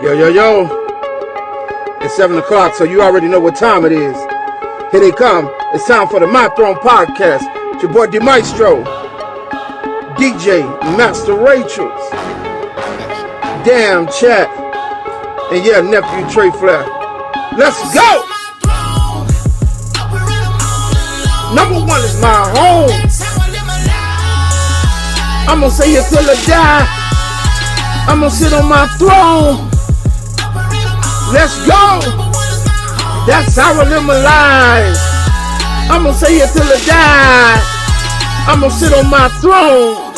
Yo, yo, yo. It's 7 o'clock, so you already know what time it is. Here they come. It's time for the My Throne Podcast. It's your boy DeMaestro, DJ Master Rachel's, Damn Chat, and yeah, nephew Trey Flair. Let's go! Number one is my home. I'm gonna say it till I die. I'm gonna sit on my throne. Let's go. That's how I live my life. I'm gonna say it till I die. I'm gonna sit on my throne.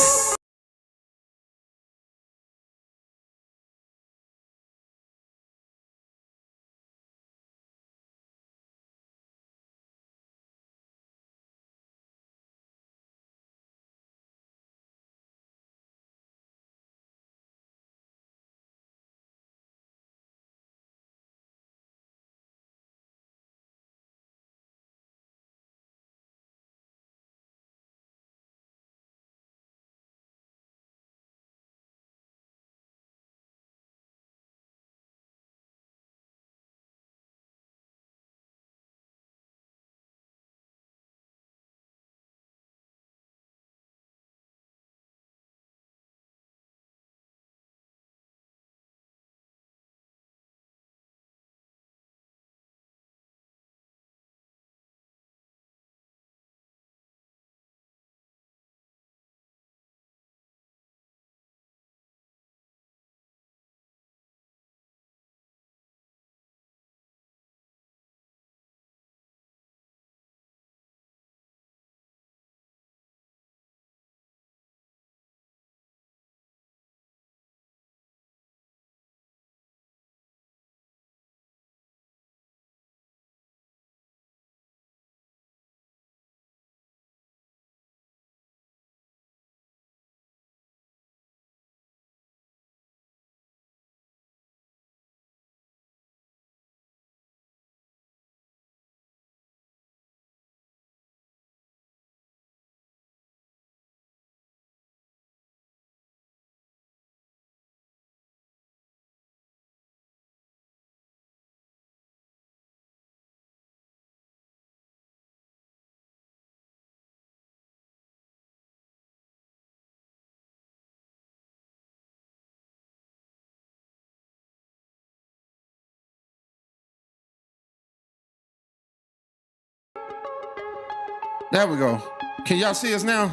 There we go. Can y'all see us now?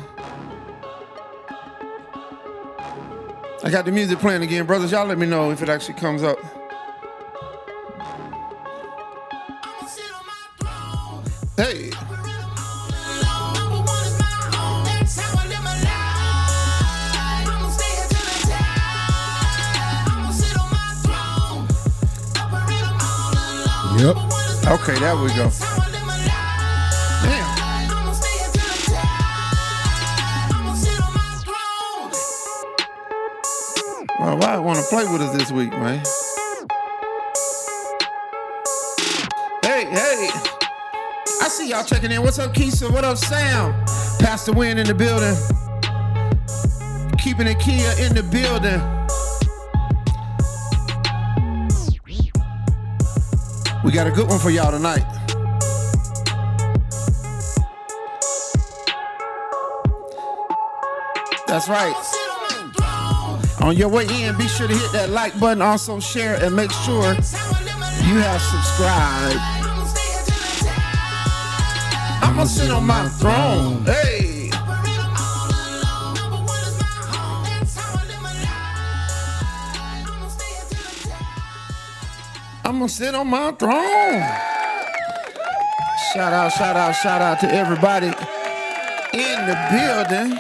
I got the music playing again, brothers. Y'all let me know if it actually comes up. Hey. Yep. Okay, there we go. Damn. Well, why want to play with us this week, man? Hey, hey. I see y'all checking in. What's up, Keisha? What up, Sam? Pastor Wynn in the building. Keeping it Kia in the building. We got a good one for y'all tonight. That's right. On your way in, be sure to hit that like button. Also share and make sure you have subscribed. I'm gonna sit on my throne. Hey. I'm gonna sit on my throne. Shout out to everybody in the building.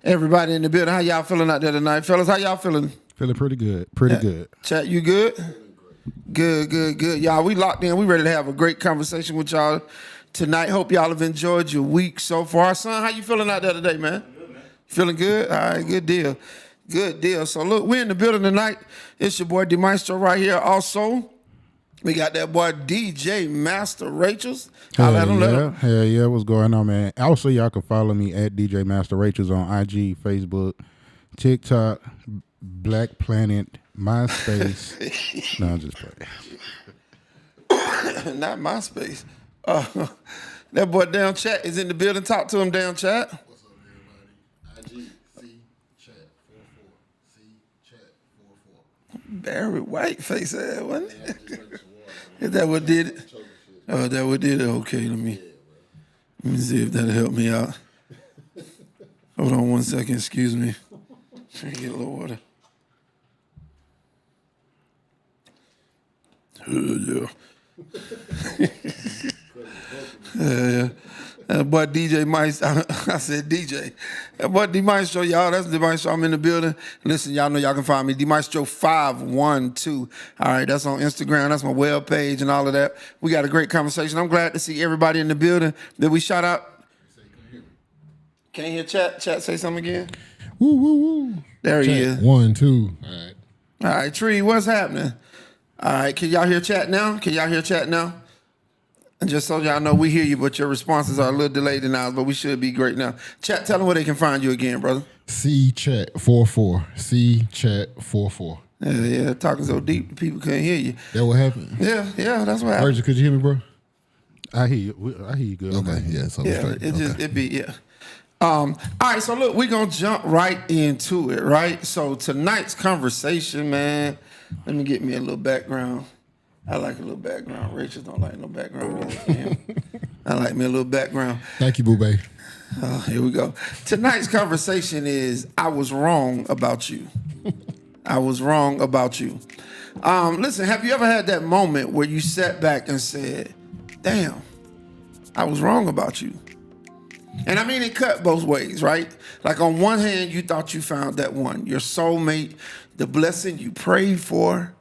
Everybody in the building. How y'all feeling out there tonight? Fellas, how y'all feeling? Feeling pretty good. Pretty good. Chat, you good? Good. Y'all, we locked in. We ready to have a great conversation with y'all tonight. Hope y'all have enjoyed your week so far. Son, how you feeling out there today, man? Good, man. Feeling good? All right, good deal. Good deal. So look, we're in the building tonight. It's your boy DeMaestro right here. Also, we got that boy DJ Master Rachel's. Hell yeah. What's going on, man? Also, y'all can follow me at DJ Master Rachel's on IG, Facebook, TikTok, Black Planet MySpace. No, I'm just playing. Not MySpace. That boy down chat is in the building. Talk to him down chat. What's up, everybody? IG, C, chat, 44. C, chat, 44. Barry Whiteface, wasn't Yeah, it? I just drank some water. Is that what did it? Choking shit. Oh, that what did it? Okay, let me see if that'll help me out. Hold on 1 second, excuse me. Let me get a little water. Yeah. Yeah. That boy DJ Maestro, I said DJ. That boy D Maestro, y'all, that's D Maestro. I'm in the building. Listen, y'all know y'all can find me, D Maestro 512. All right, that's on Instagram. That's my web page and all of that. We got a great conversation. I'm glad to see everybody in the building. Did we shout out? Can't hear chat? Chat say something again? Woo, woo, woo. There he is. 1, 2. All right. All right, Tree, what's happening? All right, can y'all hear chat now? Can y'all hear chat now? And just so y'all know, we hear you, but your responses are a little delayed in ours, but we should be great now. Chat, tell them where they can find you again, brother. C chat 44. C chat 44. Yeah, talking so deep, the people couldn't hear you. That what happened? Yeah, that's what happened. Virgil, could you hear me, bro? I hear you. I hear you good. Okay, yeah, so Yeah, straight. it just, Okay. it be, yeah. All right, so look, we're going to jump right into it, right? So tonight's conversation, man, let me get me a little background. I like a little background. Rachel don't like no background music. I like me a little background. Thank you, Boo Bay. Here we go. Tonight's conversation is I was wrong about you. I was wrong about you. Listen, have you ever had that moment where you sat back and said, damn, I was wrong about you? And I mean, it cut both ways, right? Like on one hand, you thought you found that one, your soulmate, the blessing you prayed for.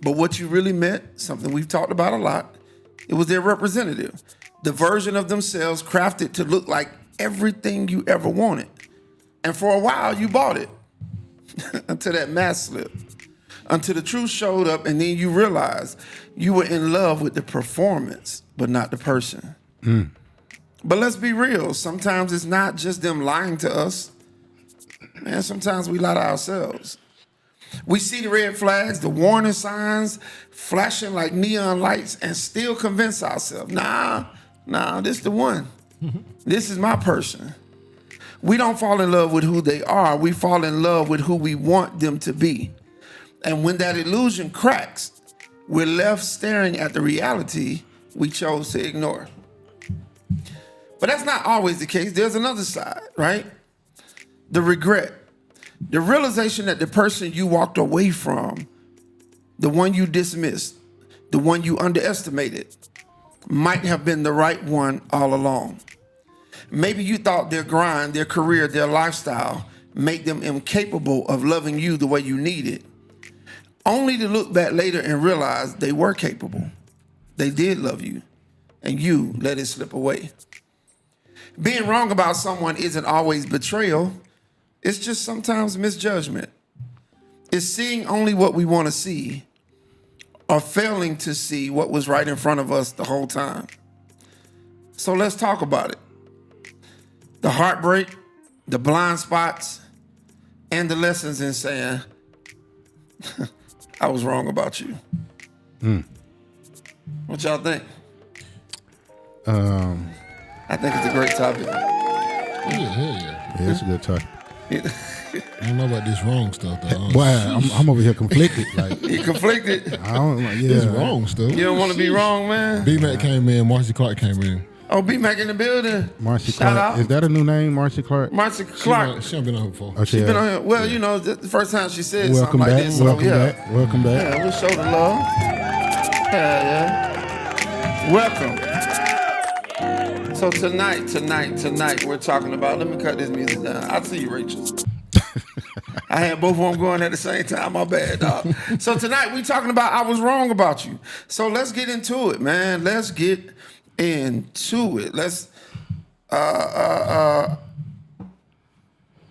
But what you really met, something we've talked about a lot, it was their representative, the version of themselves crafted to look like everything you ever wanted. And for a while, you bought it until that mask slipped, until the truth showed up, and then you realized you were in love with the performance, but not the person. But let's be real. Sometimes it's not just them lying to us. Man, sometimes we lie to ourselves. We see the red flags, the warning signs flashing like neon lights and still convince ourselves, nah, this the one. This is my person. We don't fall in love with who they are. We fall in love with who we want them to be. And when that illusion cracks, we're left staring at the reality we chose to ignore. But that's not always the case. There's another side, right? The regret. The realization that the person you walked away from, the one you dismissed, the one you underestimated, might have been the right one all along. Maybe you thought their grind, their career, their lifestyle made them incapable of loving you the way you needed, only to look back later and realize they were capable. They did love you, and you let it slip away. Being wrong about someone isn't always betrayal. It's just sometimes misjudgment. It's seeing only what we want to see or failing to see what was right in front of us the whole time. So let's talk about it. The heartbreak, the blind spots, and the lessons in saying, I was wrong about you. What y'all think? I think it's a great topic. Yeah, hell yeah. Yeah, it's a good talk. I don't know about this wrong stuff, though. Boy, I'm over here conflicted. Like, You conflicted? I don't like, yeah. This wrong stuff. You don't want to be wrong, man? B-Mac came in, Marcy Clark came in. Oh, B-Mac in the building. Marcy Shout Clark. out. Is that a new name, Marcy Clark? Marcy Clark. She ain't been on here before. Oh, She's been on here. Well, you know, the first time she said Welcome something like back. this. So, Welcome yeah. back. Welcome back. Yeah, we'll show the love. Yeah. Welcome. So tonight, we're talking about, let me cut this music down. I'll see you, Rachel. I had both of them going at the same time. My bad, dog. So tonight, we're talking about I was wrong about you. So let's get into it, man. Let's get into it. Let's,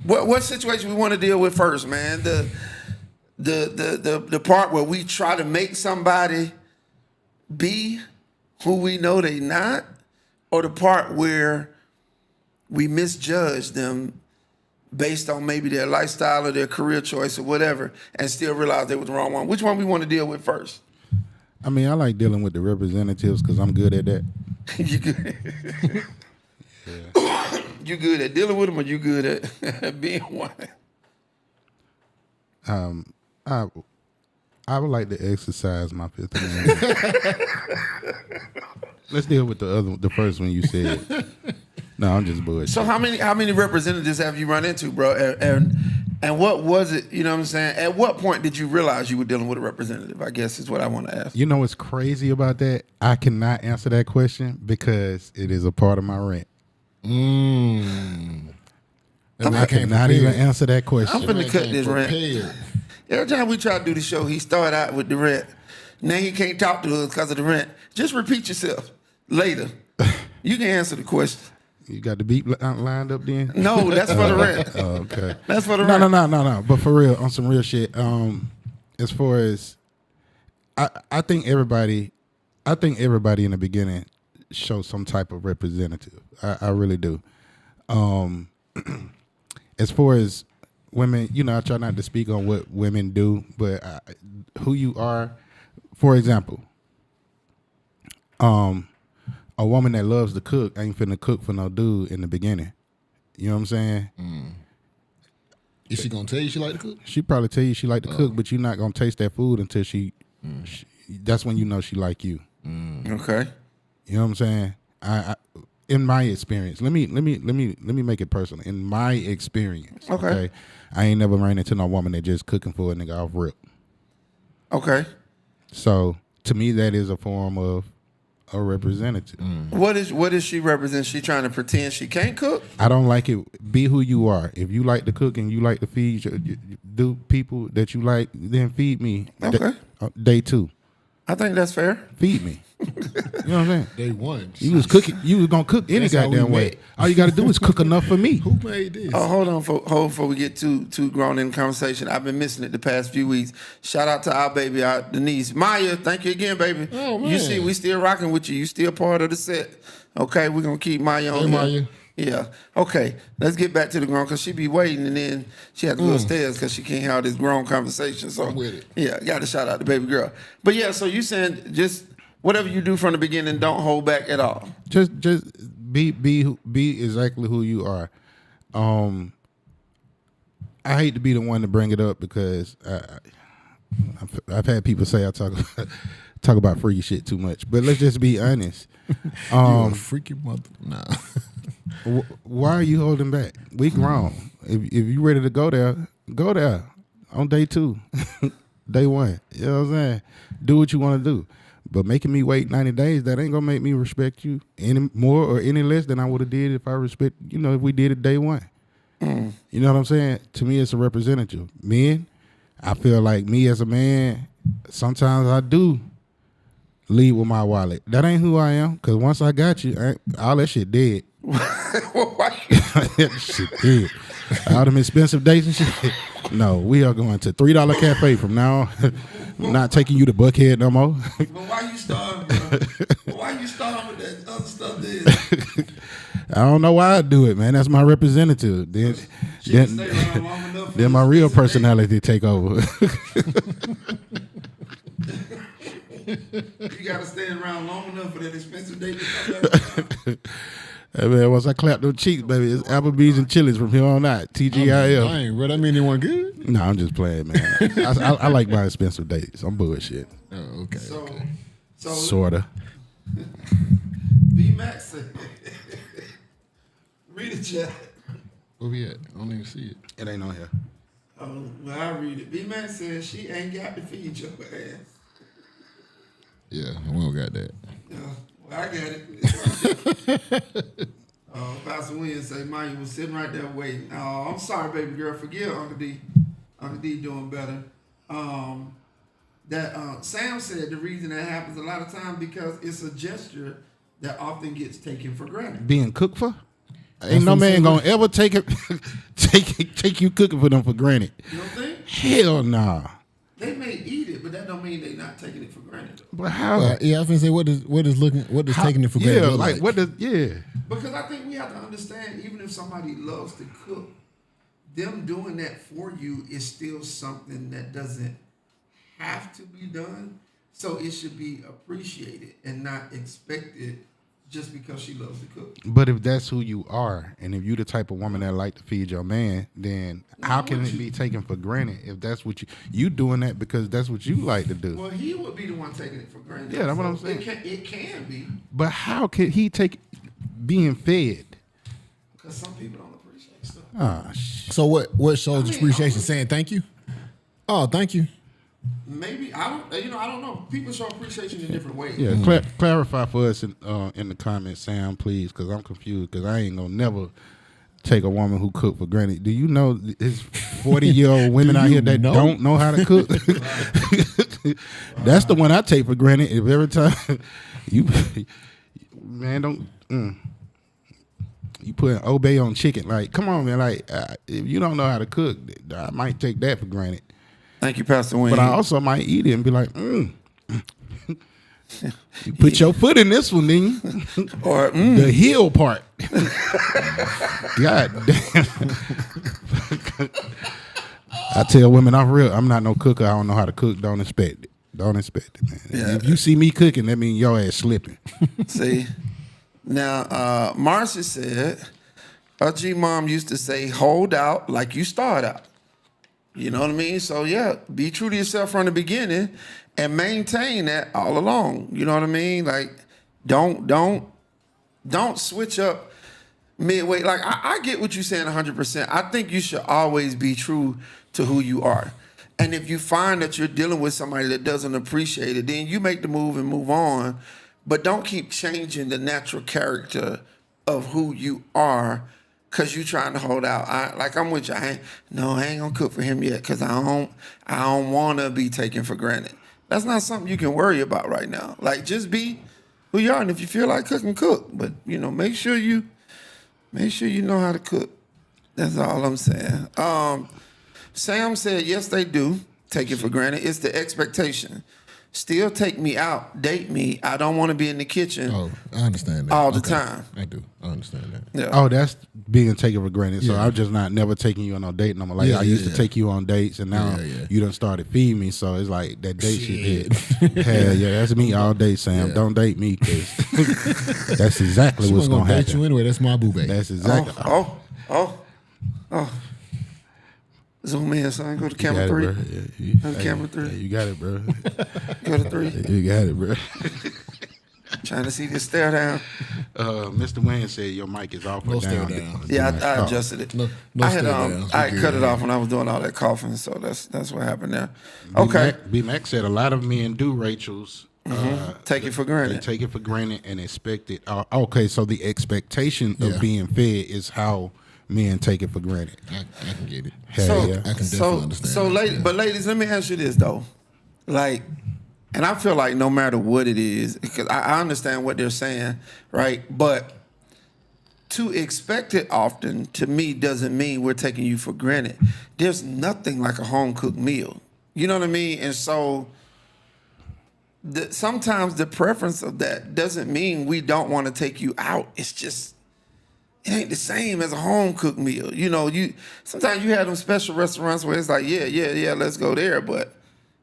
what situation we want to deal with first, man? The part where we try to make somebody be who we know they not, or the part where we misjudge them based on maybe their lifestyle or their career choice or whatever, and still realize they was the wrong one? Which one we want to deal with first? I mean, I like dealing with the representatives because I'm good at that. You good? You good at dealing with them, or you good at being one? I would like to exercise my Fifth Amendment. Let's deal with the first one you said. No, I'm just bullshit. So how many representatives have you run into, bro? And what was it? You know what I'm saying? At what point did you realize you were dealing with a representative? I guess is what I want to ask. You know what's crazy about that? I cannot answer that question because it is a part of my rent. I cannot even answer that question. I'm finna cut this rent. Every time we try to do the show, he start out with the rent. Now he can't talk to us because of the rent. Just repeat yourself later. You can answer the question. You got the beat lined up then? No, that's for the rent. Oh, okay. That's for the rent. No. But for real, on some real shit, as far as I think everybody in the beginning shows some type of representative. I really do. As far as women, you know, I try not to speak on what women do, but who you are. For example, a woman that loves to cook ain't finna cook for no dude in the beginning. You know what I'm saying? Is she gonna tell you she like to cook? She probably tell you she like to cook, but you're not gonna taste that food until she that's when you know she like you. Okay. You know what I'm saying? I in my experience, let me make it personal. In my experience, okay, I ain't never ran into no woman that just cooking for a nigga off rip. Okay. So to me, that is a form of a representative. What does she represent? She trying to pretend she can't cook? I don't like it. Be who you are. If you like to cook and you like to feed do people that you like, then feed me. Okay. Day 2. I think that's fair. Feed me. You know what I'm saying? Day 1. You was cooking. You was gonna cook any goddamn way. All you got to do is cook enough for me. Who made this? Oh, hold on before we get too grown in the conversation. I've been missing it the past few weeks. Shout out to our baby, our Denise. Maya, thank you again, baby. Oh, man. You see, we still rocking with you. You still part of the set. Okay, we're gonna keep Maya on. Hey, Maya. Yeah. Okay. Let's get back to the grown because she be waiting and then she had to go upstairs because she can't have this grown conversation. So I'm with it. Yeah, got to shout out the baby girl. But yeah, so you saying just whatever you do from the beginning, don't hold back at all. Just be exactly who you are. I hate to be the one to bring it up because I've had people say I talk about freaky shit too much. But let's just be honest. You a freaky mother. Nah. Why are you holding back? We grown. If you ready to go there, go there on day 2, day 1. You know what I'm saying? Do what you want to do. But making me wait 90 days, that ain't gonna make me respect you any more or any less than I would have did if we did it day 1. You know what I'm saying? To me, it's a representative. Men, I feel like me as a man, sometimes I do lead with my wallet. That ain't who I am, because once I got you, all that shit dead. That shit dead. All them expensive dates and shit. No, we are going to $3 cafe from now on. I'm not taking you to Buckhead no more. But why you starting, bro? Why you starting with that other stuff there? I don't know why I do it, man. That's my representative. Then my real personality take over. You gotta stay around long enough for that expensive date to come back. Hey man, once I clap those cheeks, baby, it's Applebee's and Chili's from here on out. TGIF. Dang, bro, that mean anyone good? No, I'm just playing, man. I like my expensive dates. I'm bullshit. Oh, okay. So Sorta. B Max said, read the chat. Where we at? I don't even see it. It ain't on here. Oh, well, I read it. B Max says she ain't got to feed your ass. Yeah, we don't got that. Yeah, well, I got it. Pastor Williams say, Maya was sitting right there waiting. Oh, I'm sorry, baby girl. Forgive Uncle D. Uncle D doing better. Sam said the reason that happens a lot of times because it's a gesture that often gets taken for granted. Being cooked for? Ain't no man gonna ever take you cooking for them for granted. You don't think? Hell nah. They may eat it, but that don't mean they're not taking it for granted. But how? Yeah, I was gonna say what does taking it for granted Yeah, look like what does Because I think we have to understand, even if somebody loves to cook, them doing that for you is still something that doesn't have to be done. So it should be appreciated and not expected just because she loves to cook. But if that's who you are, and if you the type of woman that like to feed your man, then how can it be taken for granted if that's what you doing that because that's what you like to do? Well, he would be the one taking it for granted. Yeah, that's what I'm saying. It can be. But how could he take being fed? Because some people don't appreciate stuff. Ah, shit. So what shows appreciation? Saying thank you? Oh, thank you. Maybe I don't know. People show appreciation in different ways. Yeah, clarify for us in the comments, Sam, please, because I'm confused. Because I ain't gonna never take a woman who cook for granted. Do you know there's 40-year-old women out here that don't know how to cook? That's the one I take for granted. If every time you you put obey on chicken, like come on, man, like if you don't know how to cook, I might take that for granted. Thank you, Pastor Wayne. But I also might eat it and be like, You put your foot in this one, then you. Or The heel part. God damn. I tell women I'm not no cooker. I don't know how to cook. Don't expect it. Don't expect it, man. Yeah. If you see me cooking, that means your ass slipping. See, now Marcia said, her G mom used to say, "Hold out like you start out." You know what I mean? So yeah, be true to yourself from the beginning and maintain that all along. You know what I mean? Like, don't switch up midway. Like I get what you're saying 100%. I think you should always be true to who you are. And if you find that you're dealing with somebody that doesn't appreciate it, then you make the move and move on. But don't keep changing the natural character of who you are because you're trying to hold out. I'm with you. I ain't gonna cook for him yet because I don't want to be taken for granted. That's not something you can worry about right now. Like, just be who you are, and if you feel like cooking, cook. But make sure you know how to cook. That's all I'm saying. Sam said, yes, they do take it for granted. It's the expectation. Still take me out, date me. I don't want to be in the kitchen. Oh, I understand that. all the time. I do. I understand that. Yeah. Oh, that's being taken for granted. So Yeah. I'm just never taking you on no date no more. Like I used to take you on dates, and now you done started feeding me. So it's like that date shit. Hell yeah, that's me all day, Sam. Yeah. Don't date me, cause that's exactly She what's wasn't gonna date happen. you anyway. That's my boo baby. That's exactly. Oh. Zoom in, son. Go to You camera got 3. it, bro. Yeah, Go to camera 3. yeah, you got it, bro. Go to 3. You got it, bro. Trying to see this stare down. Mr. Wayne said your mic is off or No stare down. down. Yeah, I adjusted it. No I had stare down. I You cut good. it off when I was doing all that coughing, so that's what happened there. Okay, B-Mac said a lot of men do Rachel's. take it for They granted. take it for granted and expect it. Okay, so the expectation of being fed is how men take it for granted. I can get it. Hell yeah. I can definitely understand. So, that. but ladies, let me ask you this though, like, and I feel like no matter what it is, because I understand what they're saying, right? But to expect it often to me doesn't mean we're taking you for granted. There's nothing like a home cooked meal. You know what I mean? And so sometimes the preference of that doesn't mean we don't want to take you out. It's just, it ain't the same as a home cooked meal. Sometimes you have them special restaurants where it's like, yeah, let's go there. But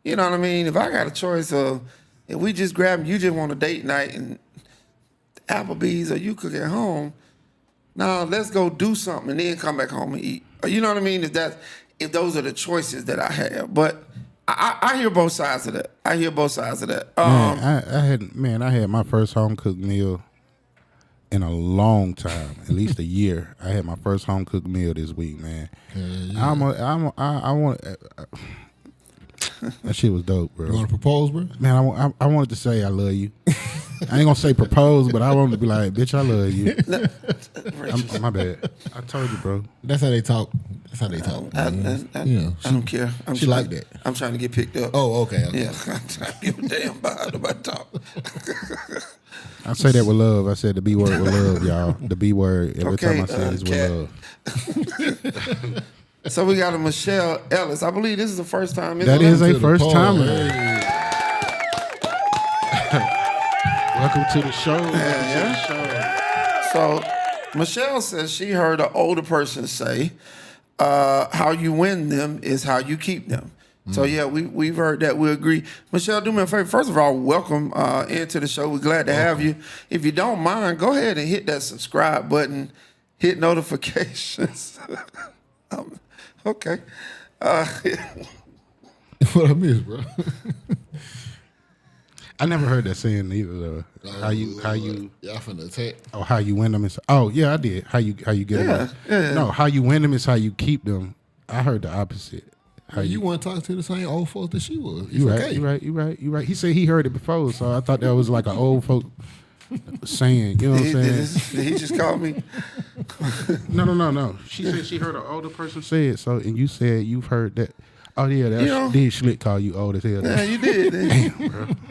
you know what I mean? If I got a choice of, if we just grab, you just want a date night and Applebee's or you cook at home, now let's go do something and then come back home and eat. You know what I mean? If those are the choices that I have. But I hear both sides of that. I had my first home cooked meal in a long time, at least a year. I had my first home cooked meal this week, man. I want. That shit was dope, bro. You want to propose, bro? Man, I wanted to say I love you. I ain't gonna say propose, but I wanted to be like, bitch, I love you. My bad. I told you, bro. That's how they talk. I don't care. She like that. I'm trying to get picked up. Oh, okay. Yeah, I don't give a damn about talk. I say that with love. I said the B word with love, y'all. The B word. Every time I say it is with love. So we got a Michelle Ellis. I believe this is the first time. That is a the first poll. timer. Hey. Welcome to the show. So Michelle says she heard an older person say, how you win them is how you keep them. So yeah, we've heard that. We agree. Michelle, do me a favor. First of all, welcome into the show. We're glad to have you. If you don't mind, go ahead and hit that subscribe button. Hit notifications. Okay. What I miss, bro? I never heard that saying either. Though. How you Y'all finna attack. oh how you win them is yeah, I did. How you get them? No, how you win them is how you keep them. I heard the opposite. How You want to talk to the same old folks that she was. It's You right, okay. you right. He said he heard it before, so I thought that was like an old folk saying. You know what I'm saying? Did he just call me? No. She said she heard an older person say it. So, and you said you've heard that. Oh yeah, that You know- did Schlick call you old as hell? Yeah, you did.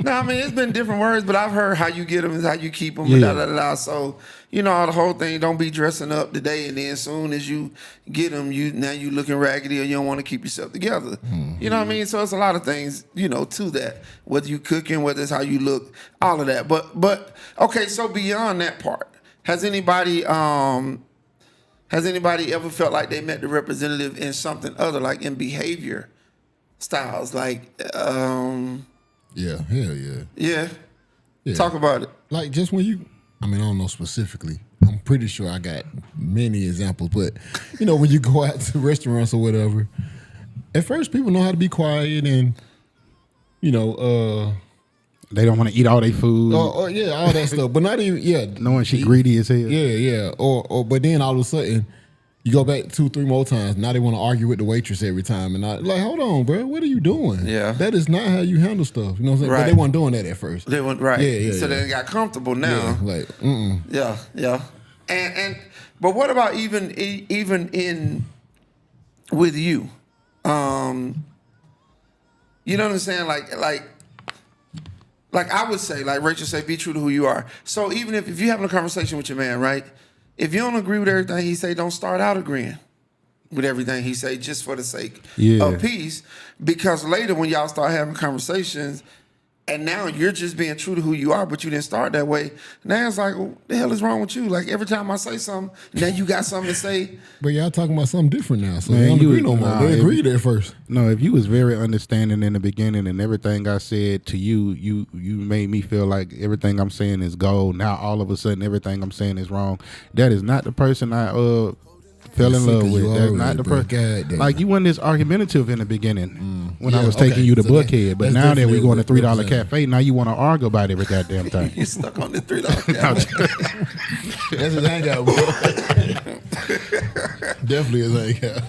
No, I mean, it's been different words, but I've heard how you get them is how you keep them. Yeah. Da, da, da, da. So, the whole thing, don't be dressing up today and then as soon as you get them, now you looking raggedy or you don't want to keep yourself together. You know what I mean? So it's a lot of things, to that. Whether you cooking, whether it's how you look, all of that. But okay, so beyond that part, has anybody ever felt like they met the representative in something other, like in behavior styles? Like, Yeah, hell yeah. yeah. Yeah. Talk about it. Like just when I don't know specifically. I'm pretty sure I got many examples, but when you go out to restaurants or whatever, at first people know how to be quiet and They don't want to eat all their food, all that stuff. But not even knowing she greedy as hell. Yeah. Or but then all of a sudden you go back 2-3 more times. Now they want to argue with the waitress every time, and hold on, bro, what are you doing? Yeah. That is not how you handle stuff. You know what I'm saying? Right. But they weren't doing that at first. They went right. Yeah. So they got comfortable now. Yeah, Yeah. And but what about even in with you? You know what I'm saying? Like I would say, like Rachel said, be true to who you are. So even if you're having a conversation with your man, right? If you don't agree with everything he say, don't start out agreeing with everything he say just for the sake of peace. Because later when y'all start having conversations and now you're just being true to who you are, but you didn't start that way, now it's like, what the hell is wrong with you? Like every time I say something, now you got something to say. But y'all talking about something different now, so Man, they don't you agree was- no more. nah, They if- agreed at first. No, if you was very understanding in the beginning and everything I said to you, you made me feel like everything I'm saying is gold. Now all of a sudden everything I'm saying is wrong. That is not the person I fell in love with. That's not the person. Like you weren't this argumentative in the beginning when I Yeah, was taking okay. you to So Buckhead, but that's now that we're going to definitely $3 cafe, now you want to argue about every goddamn thing. You stuck on the $3. That's his hangout, bro. Definitely his hangout.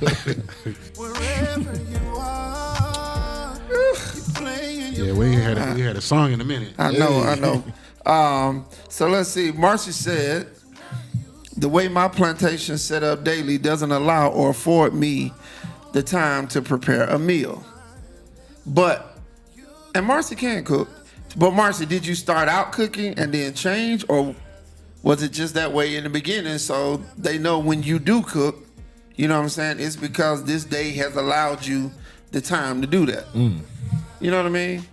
Wherever you are, you're playing your Yeah, we had a song in a minute. I know. So let's see. Marcy said, the way my plantation set up daily doesn't allow or afford me the time to prepare a meal. And Marcy can cook. But Marcy, did you start out cooking and then change, or was it just that way in the beginning so they know when you do cook, you know what I'm saying, it's because this day has allowed you the time to do that. You know what I mean?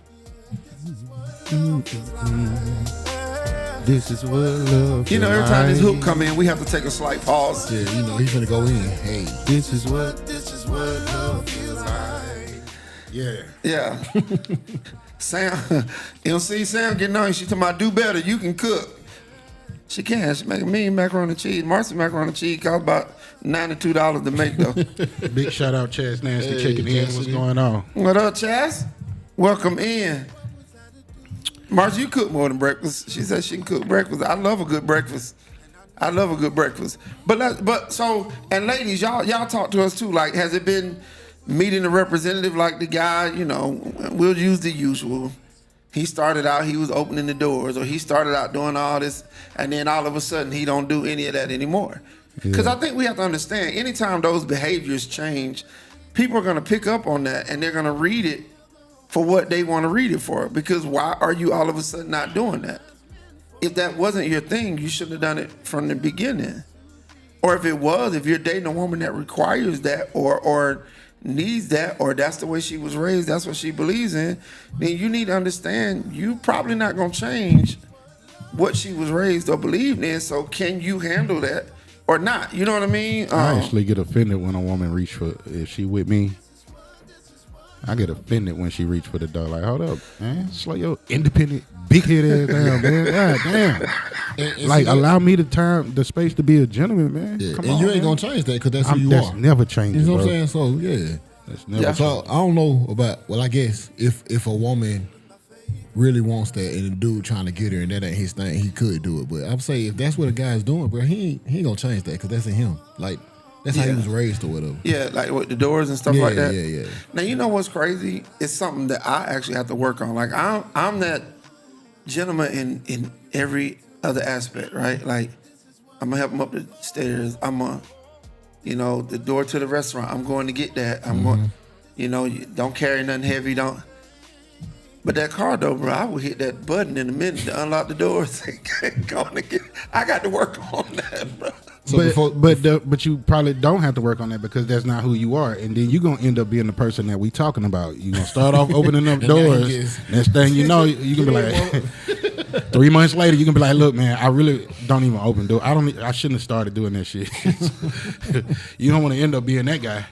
This is what love. Every time this hook come in, we have to take a slight pause. Yeah, he's finna go in. Hey. This is what love feels like. Yeah. Yeah. Sam, MC Sam getting on. She talking about do better. You can cook. She can. She make a mean macaroni and cheese. Marcy macaroni and cheese cost about $92 to make though. Big shout out Chaz Nasty Hey, checking in. What's Chastity. going on? What up, Chaz? Welcome in. Marcy, you cook more than breakfast. She said she can cook breakfast. I love a good breakfast. But ladies, y'all talk to us too. Like, has it been meeting a representative like the guy? We'll use the usual. He started out, he was opening the doors, or he started out doing all this, and then all of a sudden he don't do any of that anymore. Because I think we have to understand, anytime those behaviors change, people are going to pick up on that and they're going to read it for what they want to read it for. Because why are you all of a sudden not doing that? If that wasn't your thing, you should have done it from the beginning. Or if it was, if you're dating a woman that requires that or needs that, or that's the way she was raised, that's what she believes in, then you need to understand you probably not going to change what she was raised or believed in. So can you handle that or not. You know what I mean? I actually get offended when a woman reach for, if she with me, I get offended when she reach for the door. Like, hold up, man. Slow your independent, big head ass down, man. God damn. And Like, see, allow me the space to be a gentleman, man. yeah, Come and on, you ain't man. gonna change that because that's who you That's are. never changes, You know what bro. I'm saying? So yeah. That's never Yeah. So I don't know about. Well, I guess if a woman really wants that and a dude trying to get her and that ain't his thing, he could do it. But I'm saying if that's what a guy's doing, bro, he ain't gonna change that because that's in him. Like that's how he Yeah. was raised or whatever. Yeah, like with the doors and stuff Yeah, like that. yeah. Now you know what's crazy? It's something that I actually have to work on. Like I'm that gentleman in every other aspect, right? Like I'm gonna help him up the stairs. The door to the restaurant. I'm going to get that. I'm going. You don't carry nothing heavy. Don't. But that car though, bro, I will hit that button in a minute to unlock the doors. I got to work on that, bro. So But you probably don't have to work on that because that's not who you are, and then you're gonna end up being the person that we talking about. You're gonna start off opening up And now he doors. gets- Next thing you know, you can be like, 3 months later, you can be like, look, man, I really don't even open door. I shouldn't have started doing that shit. You don't want to end up being that guy.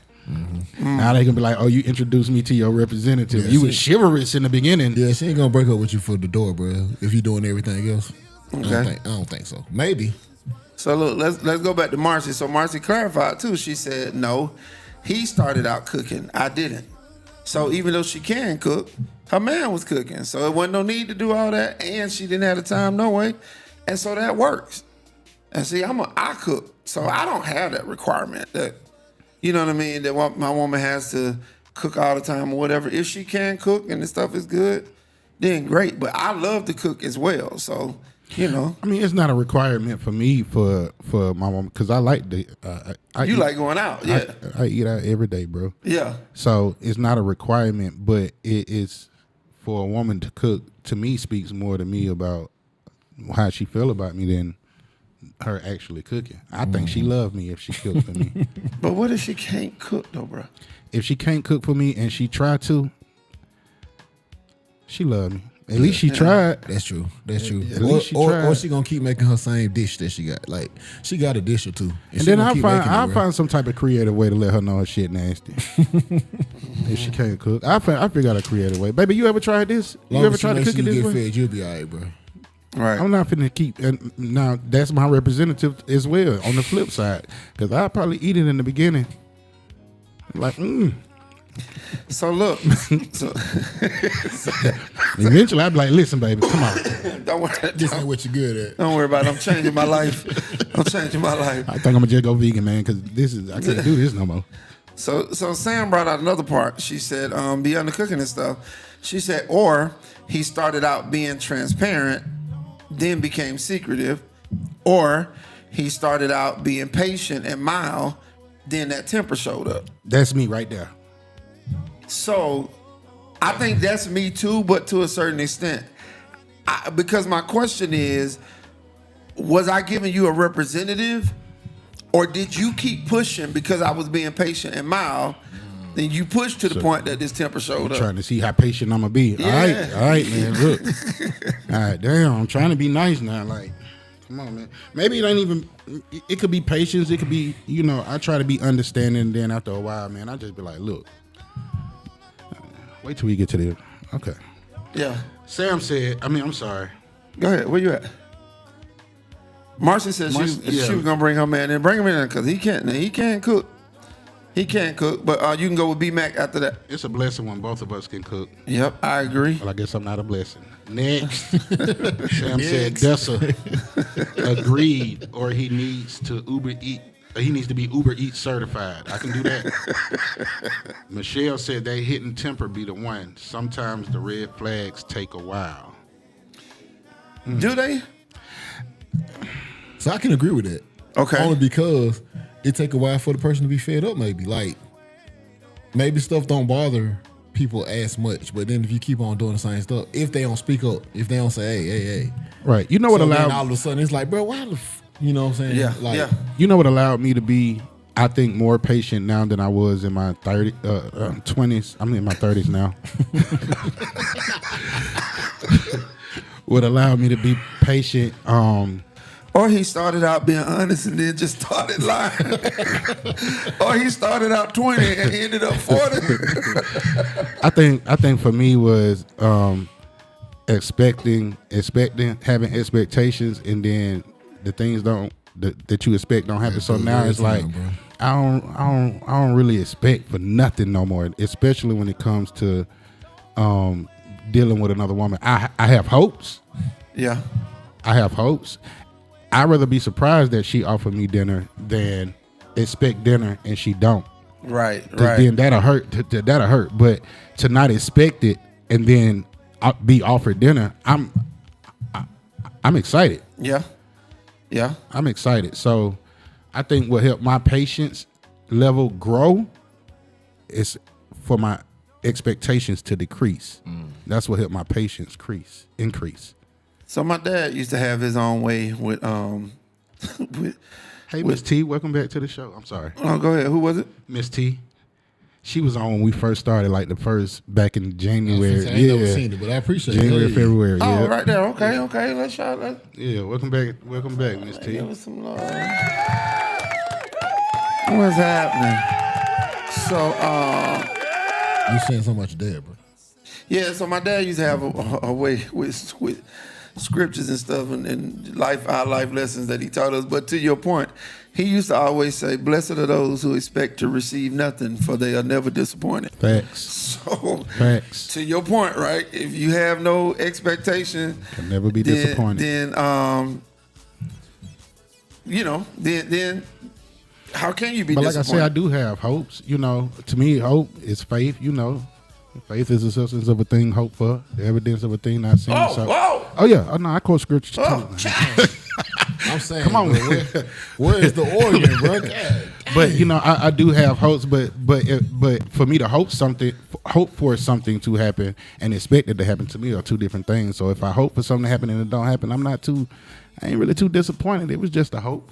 Now they can be like, oh, you introduced me to your representative. Yeah, You was chivalrous in the beginning. yeah, she ain't gonna break up with you for the door, bro. If you doing everything else, Okay. I don't think so. Maybe. So look, let's go back to Marcy. So Marcy clarified too. She said, no, he started out cooking. I didn't. So even though she can cook, her man was cooking. So it wasn't no need to do all that, and she didn't have the time no way. And so that works. And see, I cook, so I don't have that requirement that, you know what I mean, that my woman has to cook all the time or whatever. If she can cook and the stuff is good, then great. But I love to cook as well. So, you know. I mean, it's not a requirement for me for my woman because I like the. You like going out, yeah. I eat out every day, bro. Yeah. So it's not a requirement, but it is for a woman to cook. To me, speaks more to me about how she feel about me than her actually cooking. I think she love me if she cooks for me. But what if she can't cook though, bro? If she can't cook for me and she try to, she love me. At least she tried. That's true. That's true. At least she or tried. she gonna keep making her same dish that she got. Like she got a dish or two, And she then gonna I'll keep making it, I'll bro. find some type of creative way to let her know her shit nasty. If she can't cook, I figure out a creative way. Baby, you ever tried this? Long You ever as she tried to make cook sure it you this get way? fed, you'll be all right, bro. Right. I'm not finna keep. And now that's my representative as well. On the flip side, because I probably eat it in the beginning, like. So look, Eventually, I'd be like, listen, baby, come on. don't worry. This ain't what you're good at. Don't worry about it. I'm changing my life. I'm changing my life. I think I'm gonna just go vegan, man, because I can't do this no more. So Sam brought out another part. She said, beyond the cooking and stuff, she said, or he started out being transparent, then became secretive, or he started out being patient and mild, then that temper showed up. That's me right there. So I think that's me too, but to a certain extent. Because my question is, was I giving you a representative, or did you keep pushing because I was being patient and mild? Then you pushed to the point that this temper showed up. Trying to see how patient I'm gonna be. Yeah. All right, man. Look, all right, damn. I'm trying to be nice now. Like, come on, man. Maybe it ain't even. It could be patience. It could be, I try to be understanding. And then after a while, man, I just be like, look, wait till we get to the. Okay. Yeah. Sam said. I'm sorry. Go ahead. Where you at? Marcy said Marcy- she was gonna bring her man in. Bring him in because he can't cook. He can't cook, but you can go with B Mac after that. It's a blessing when both of us can cook. Yep, I agree. Well, I guess I'm not a blessing. Next, Sam said Dessa agreed, or he needs to Uber Eat. He needs to be Uber Eats certified. I can do that. Michelle said they hitting temper be the one. Sometimes the red flags take a while. Do they? So I can agree with that. Okay. Only because it take a while for the person to be fed up. Maybe maybe stuff don't bother people as much, but then if you keep on doing the same stuff, if they don't speak up, if they don't say, hey, Right. You know what so then allowed all of a sudden it's like, bro, why the you know what I'm saying? Yeah. Like, yeah. you know what allowed me to be, I think, more patient now than I was in my 20s. I'm in my 30s now. What allowed me to be patient Or he started out being honest and then just started lying. Or he started out 20 and ended up 40. I think for me was expecting, having expectations, and then the things that you expect don't happen. So now it's like I don't really expect for nothing no more, especially when it comes to dealing with another woman. I have hopes. Yeah. I have hopes. I'd rather be surprised that she offered me dinner than expect dinner and she don't. Right. Then that'll hurt. That'll hurt. But to not expect it and then be offered dinner, I'm excited. Yeah. I'm excited. So I think what helped my patience level grow is for my expectations to decrease. That's what helped my patience increase. So my dad used to have his own way with Hey, Miss T, welcome back to the show. I'm sorry. Oh, go ahead. Who was it? Miss T. She was on when we first started, like the first back in January. I ain't never seen it, but I appreciate January, it. February. Oh, Yeah. right there. Okay. Let's try that. Yeah, welcome back, Miss T. Give us some love. What's happening? So, You saying so much dead, bro. yeah, so my dad used to have a way with scriptures and stuff and our life lessons that he taught us. But to your point, he used to always say, "Blessed are those who expect to receive nothing, for they are never disappointed." Facts. So, Facts. to your point, right? If you have no expectation, Can never be disappointed. Then, then how can you be But like I disappointed? said, I do have hopes. To me, hope is faith. Faith is the substance of a thing hoped for, the evidence of a thing not seen. Whoa! Oh yeah, oh no, I quote scripture too. Oh, child. I'm saying, Come on, bro, where is the organ, bro? God. But I do have hopes. But for me to hope for something to happen and expect it to happen to me are two different things. So if I hope for something to happen and it don't happen, I ain't really too disappointed. It was just a hope.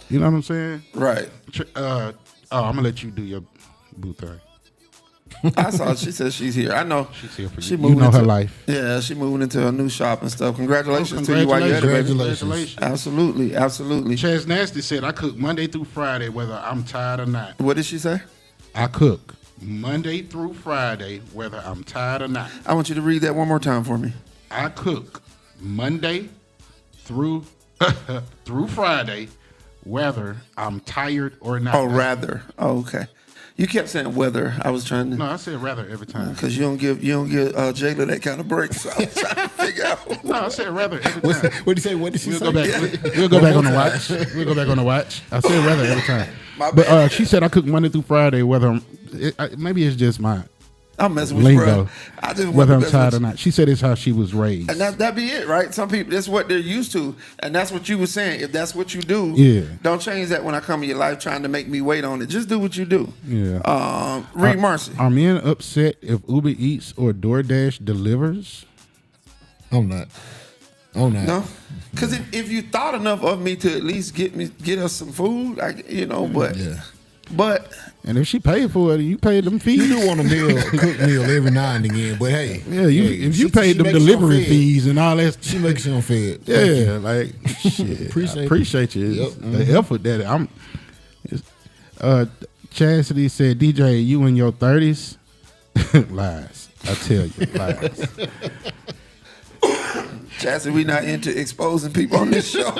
You know what I'm saying? Right. I'm gonna let you do your boo thing. I saw. She said she's here. I know. She's here for She you. moving You know her into- life. Yeah, she moving into her new shop and stuff. Congratulations to you while you're at it, baby. Congratulations. Absolutely. Chaz Nasty said, I cook Monday through Friday, whether I'm tired or not. What did she say? I cook Monday through Friday, whether I'm tired or not. I want you to read that one more time for me. I cook Monday through Friday, whether I'm tired or not. Oh, rather. Oh, okay. You kept saying whether. I was trying to. No, I said rather every time. Because you don't give Jayla that kind of break. So I was trying to figure out. No, I said rather every time. What did you say? What did she We'll say? go back. We'll go back on the watch. We'll go back on the watch. I said rather every time. My But bad. she said I cook Monday through Friday, whether maybe it's just my I'm messing with you, bro. lingo, I just want whether to I'm mess tired with or you. not. She said it's how she was raised. And that be it, right? Some people, that's what they're used to. And that's what you were saying. If that's what you do, Yeah. don't change that when I come in your life trying to make me wait on it. Just do what you do. Yeah. Read Marcy. Are men upset if Uber Eats or DoorDash delivers? I'm not. No? Because if you thought enough of me to at least get us some food, but Yeah. but And if she paid for it, you paid them fees. You do want a cook meal every now and again, but hey. Yeah, if she you paid them makes delivery you fed. fees and all that. She makes you fed. Yeah, like shit. Appreciate you. Yep. The effort that Chastity said, DJ, you in your 30s? Lies. I tell you, lies. Chastity, we not into exposing people on this show.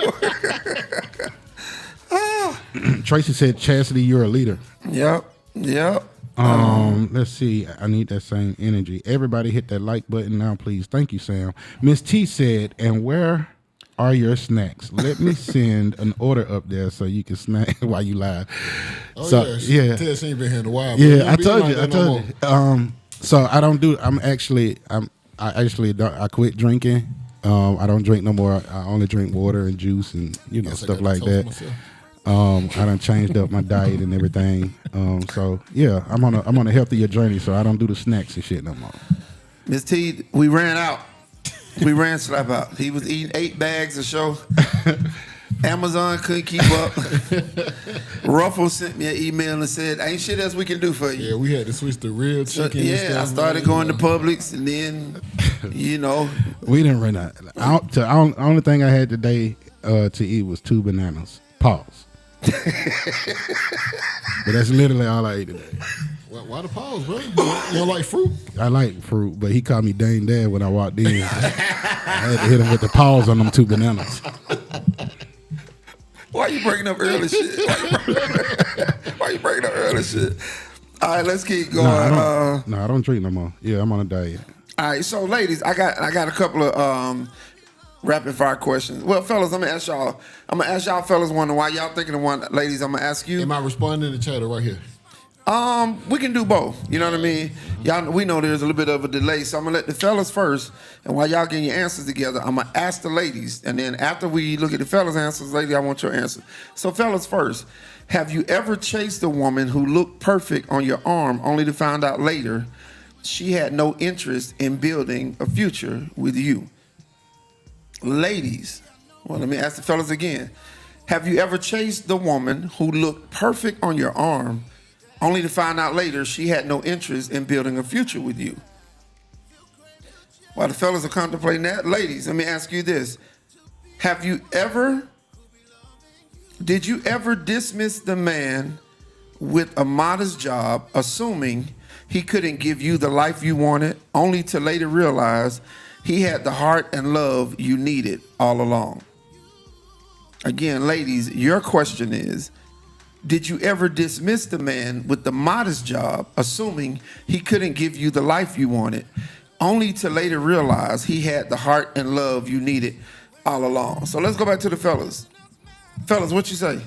Tracy said, Chastity, you're a leader. Yep. Let's see. I need that same energy. Everybody hit that like button now, please. Thank you, Sam. Miss T said, and where are your snacks? Let me send an order up there so you can snack while you live. Oh, So, yeah. Tell she ain't been here in a while. but Yeah, it I be told like you. that no more. So I don't do. I quit drinking. I don't drink no more. I only drink water and juice and Guess I stuff gotta like toast that. myself. I done changed up my diet and everything. So yeah, I'm on a healthier journey. So I don't do the snacks and shit no more. Miss T, we ran out. We ran slap out. He was eating 8 bags a show. Amazon couldn't keep up. Ruffles sent me an email and said, ain't shit else we can do for you. Yeah, we had to switch to real chicken. and I stuff, started man. going to Publix and then, We didn't run out. The only thing I had today, to eat was 2 bananas. Pause. But that's literally all I ate today. Why the pause, bro? You don't like fruit? I like fruit, but he called me Dane Dad when I walked in. I had to hit him with the pause on them 2 bananas. Why you bringing up early shit? Why you bringing up early shit? All right, let's keep going. I don't drink no more. Yeah, I'm on a diet. All right, so ladies, I got a couple of rapid fire questions. Well, fellas, I'm gonna ask y'all fellas one, and while y'all thinking of one, ladies, I'm gonna ask you. Am I responding to the chat or right here? We can do both. You know what I mean? Y'all, we know there's a little bit of a delay, so I'm gonna let the fellas first, and while y'all getting your answers together, I'm gonna ask the ladies, and then after we look at the fellas' answers, lady, I want your answer. So, fellas first, have you ever chased a woman who looked perfect on your arm, only to find out later she had no interest in building a future with you? Ladies, well, let me ask the fellas again. Have you ever chased the woman who looked perfect on your arm, only to find out later she had no interest in building a future with you? While the fellas are contemplating that, ladies, let me ask you this. Did you ever dismiss the man with a modest job, assuming he couldn't give you the life you wanted, only to later realize he had the heart and love you needed all along? Again, ladies, your question is, did you ever dismiss the man with the modest job, assuming he couldn't give you the life you wanted, only to later realize he had the heart and love you needed all along? So let's go back to the fellas. Fellas, what you say?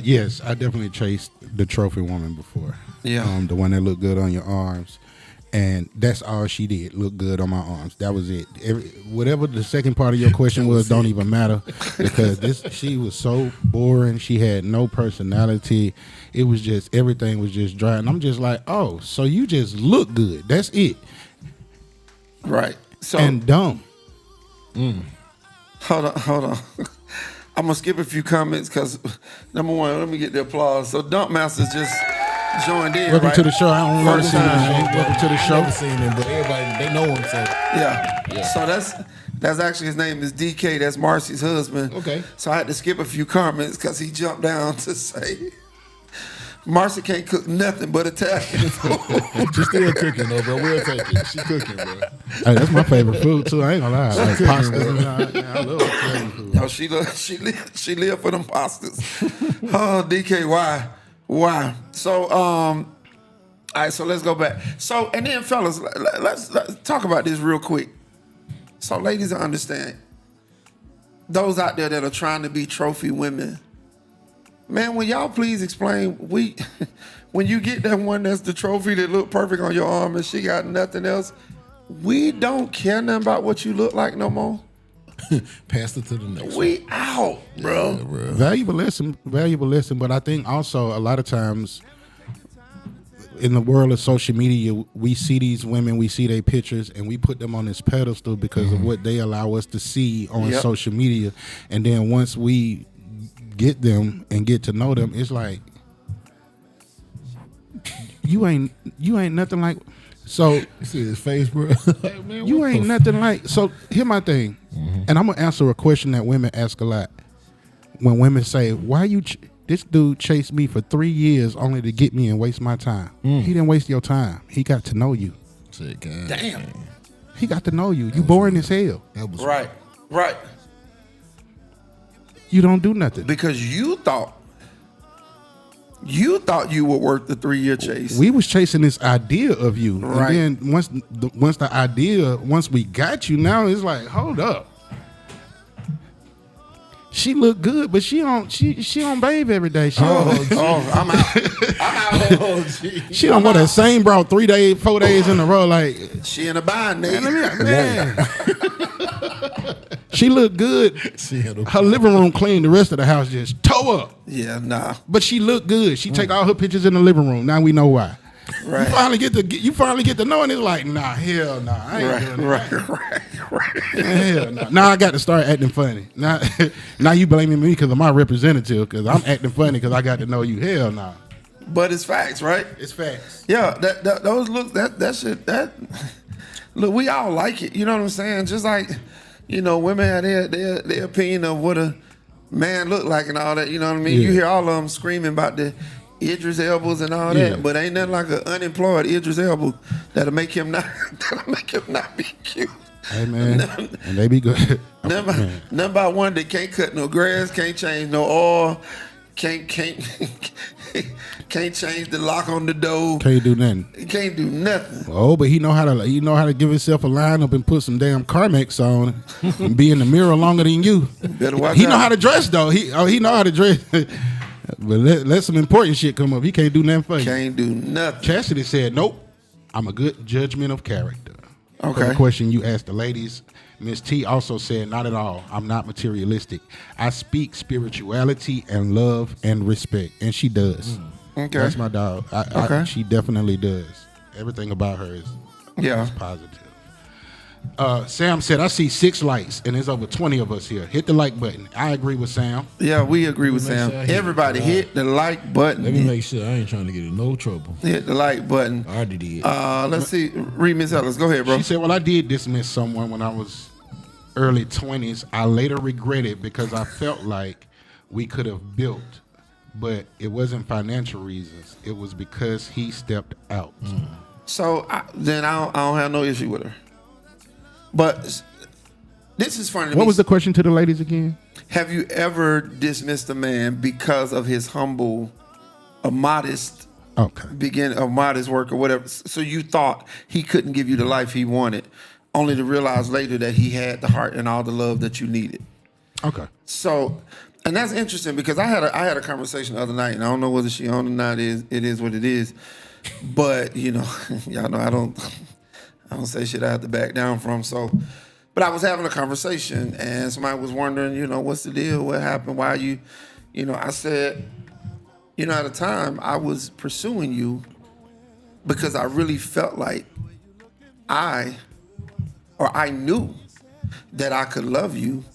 Yes, I definitely chased the trophy woman before. Yeah. The one that looked good on your arms. And that's all she did, look good on my arms. That was it. Whatever the second part of your question was, don't even matter, because she was so boring. She had no personality. It was just, everything was just dry. And I'm just like, oh, so you just look good. That's it. Right. So And dumb. hold on. I'm gonna skip a few comments because number one, let me get the applause. So Dump Masters just joined in. Welcome right? to the show. I don't First remember time. seeing you. Welcome to the show. Never seen him, but everybody, they know him, so. Yeah. So that's actually, his name is DK. That's Marcy's husband. Okay. So I had to skip a few comments because he jumped down to say Marcy can't cook nothing but Italian food. She's still cooking, though, bro. We'll take it. She cooking, bro. Hey, that's my favorite food too. I ain't gonna lie. Like pasta. I love Italian food. Yo, she live for them pastas. Oh, DK, why? So, all right, so let's go back. So, and then fellas, let's talk about this real quick. So, ladies, understand, those out there that are trying to be trophy women, man, will y'all please explain, when you get that one that's the trophy that look perfect on your arm and she got nothing else, we don't care nothing about what you look like no more. Pass it to the next one. We out, bro. Yeah, bro. Valuable lesson. But I think also a lot of times in the world of social media, we see these women, we see their pictures, and we put them on this pedestal because of what they allow us to see on Yep. social media. And then once we get them and get to know them, it's like you ain't nothing like. So You see his face, bro? Like, man, you what ain't the nothing like. So here's my thing, and I'm gonna answer a question that women ask a lot. When women say, "Why you this dude chased me for 3 years only to get me and waste my time?" He didn't waste your time. He got to know you. Shit, God. Damn. He got to know you. You boring as hell. That was Right. You don't do nothing. Because you thought you were worth the 3-year chase. We was chasing this idea of you, Right. and then once we got you, now it's like, hold up. She look good, but she don't bathe every day. She don't, I'm out. Oh, gee. she don't wear that same bra 3 days, 4 days in a row. Like, She in a bind, man, nigga. man. She look good. She had a Her living room clean. The rest of the house just toe up. Yeah, nah. But she look good. She take all her pictures in the living room. Now we know why. Right. You finally get to know, and it's like, nah, hell nah. I ain't doing that. Right. Hell no. Now I got to start acting funny. Now you blaming me because of my representative, because I'm acting funny because I got to know you. Hell no. But it's facts, right? It's facts. Yeah, those looks, that shit, look, we all like it. You know what I'm saying? Just like women have their opinion of what a man look like and all that. You know what I mean? Yeah. You hear all of them screaming about the Idris Elba's and all Yeah. that, but ain't nothing like an unemployed Idris Elba that'll make him not be cute. Hey man, and they be good. Nothing about one that can't cut no grass, can't change no oil, can't change the lock on the door. Can't do nothing. He can't do nothing. Oh, but he know how to give himself a lineup and put some damn Carmex on and be in the mirror longer than you. Better watch He out. know how to dress though. He know how to dress. But let some important shit come up. He can't do nothing for you. Can't do nothing. Chastity said, "Nope, I'm a good judgment of character." Okay. For the question you asked the ladies, Miss T also said, "Not at all. I'm not materialistic. I speak spirituality and love and respect," and she does. Okay. That's my dog. Okay. She definitely does. Everything about her is Yeah. positive. Sam said, "I see 6 lights, and there's over 20 of us here. Hit the like button." I agree with Sam. Yeah, we agree with Make Sam. sure I hit Everybody it. hit the like button. Let me make sure I ain't trying to get in no trouble. Hit the like button. I already did. Let's see. Read Miss Ellis. Go ahead, bro. She said, "Well, I did dismiss someone when I was early 20s. I later regretted because I felt like we could have built, but it wasn't financial reasons. It was because he stepped out." So then I don't have no issue with her. But this is funny to me. What was the question to the ladies again? Have you ever dismissed a man because of his a modest work or whatever? So you thought he couldn't give you the life he wanted, only to realize later that he had the heart and all the love that you needed. Okay. So, and that's interesting because I had a conversation the other night, and I don't know whether she on or not. It is what it is. But y'all know I don't say shit I have to back down from. So, but I was having a conversation, and somebody was wondering, what's the deal? What happened? Why you? I said, at the time I was pursuing you because I really felt like I knew that I could love you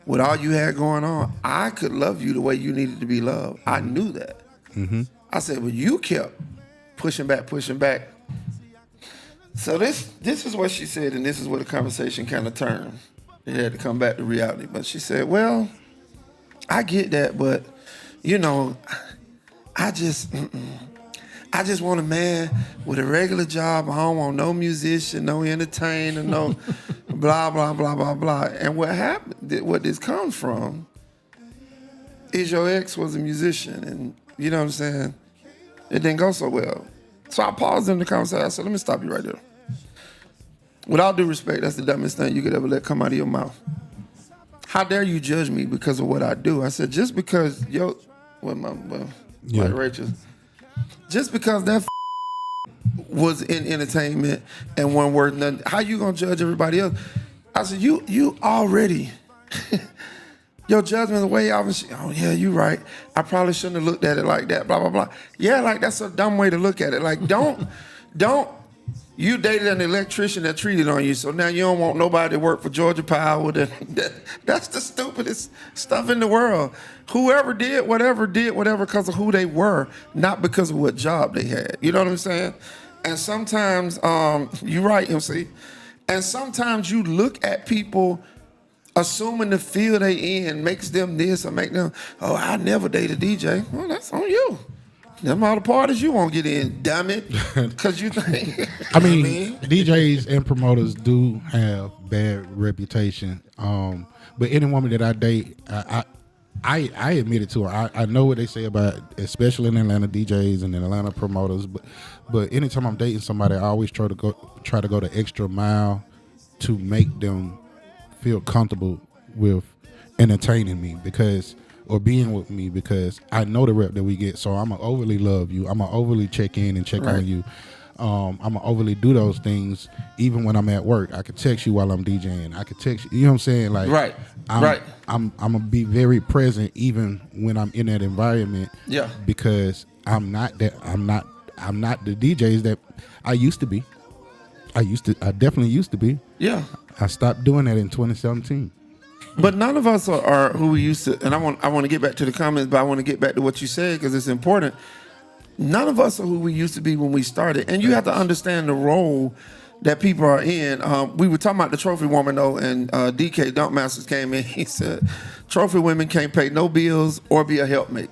with all you had going on. I could love you the way you needed to be loved. I knew that. Mm-hmm. I said, but you kept pushing back. So this is what she said, and this is where the conversation kind of turned. It had to come back to reality. But she said, well, I get that, but, I just want a man with a regular job. I don't want no musician, no entertainer, no blah, blah, blah, blah, blah. And what happened, what this comes from, is your ex was a musician, and you know what I'm saying? It didn't go so well. So I paused in the conversation. I said, let me stop you right there. With all due respect, that's the dumbest thing you could ever let come out of your mouth. How dare you judge me because of what I do? I said, just because like Rachel, just because that was in entertainment and wasn't worth nothing, how you gonna judge everybody else? I said, you already, your judgment, the way I was, oh yeah, you right. I probably shouldn't have looked at it like that, blah, blah, blah. Yeah, like that's a dumb way to look at it. Like don't, you dated an electrician that cheated on you, so now you don't want nobody to work for Georgia Power. That's the stupidest stuff in the world. Whoever did whatever because of who they were, not because of what job they had. You know what I'm saying? And sometimes, you're right, MC. And sometimes you look at people assuming the field they in makes them this or make them, oh, I never date a DJ. Well, that's on you. Them all the parties you won't get in, damn it. Because you think. I mean, DJs and promoters do have bad reputation. But any woman that I date, I admit it to her. I know what they say about, especially in Atlanta, DJs and in Atlanta promoters. But anytime I'm dating somebody, I always try to go the extra mile to make them feel comfortable with entertaining me or being with me, because I know the rep that we get. So I'm going to overly love you. I'm going to overly check in and check on you. I'm going to overly do those things even when I'm at work. I could text you while I'm DJing. I could text you. You know what I'm saying? Like, Right. I'm going to be very present even when I'm in that environment. Yeah. Because I'm not the DJs that I used to be. I definitely used to be. Yeah. I stopped doing that in 2017. But none of us are who we used to, and I want to get back to the comments, but I want to get back to what you said because it's important. None of us are who we used to be when we started. And you have to understand the role that people are in. We were talking about the trophy woman though, and DK Dunk Masters came in. He said, "Trophy women can't pay no bills or be a helpmate.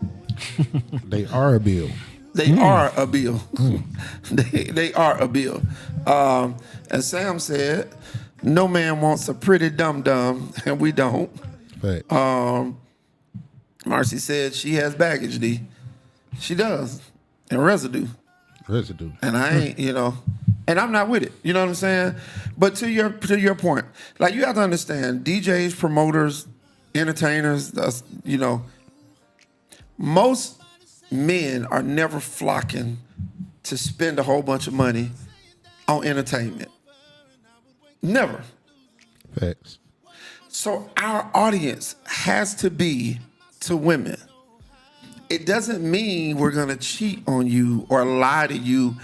They are a bill. They are a bill. they are a bill." And Sam said, "No man wants a pretty dum dum, and we don't." Fact. Marcy said she has baggage, D. She does, and residue. Residue. And I ain't, and I'm not with it. You know what I'm saying? But to your point, like you have to understand, DJs, promoters, entertainers, most men are never flocking to spend a whole bunch of money on entertainment. Never. Facts. So our audience has to be to women. It doesn't mean we're gonna cheat on you or lie to you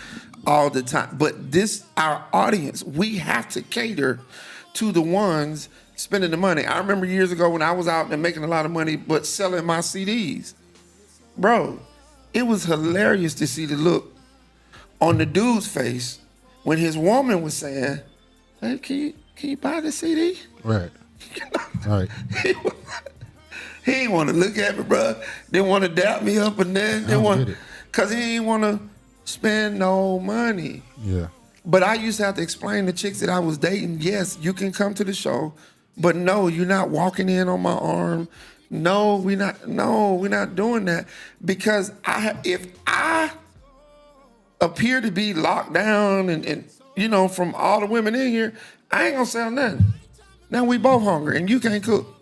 all the time. But our audience, we have to cater to the ones spending the money. I remember years ago when I was out and making a lot of money, but selling my CDs. Bro, it was hilarious to see the look on the dude's face when his woman was saying, "Hey, can you buy the CD?" Right. Right. He didn't want to look at me, bro. Didn't want to dap me up and then get it. because he didn't want to spend no money. Yeah. But I used to have to explain to chicks that I was dating, yes, you can come to the show, but no, you're not walking in on my arm. No, we're not doing that. Because if I appear to be locked down and from all the women in here, I ain't gonna sell nothing. Now we both hungry and you can't cook.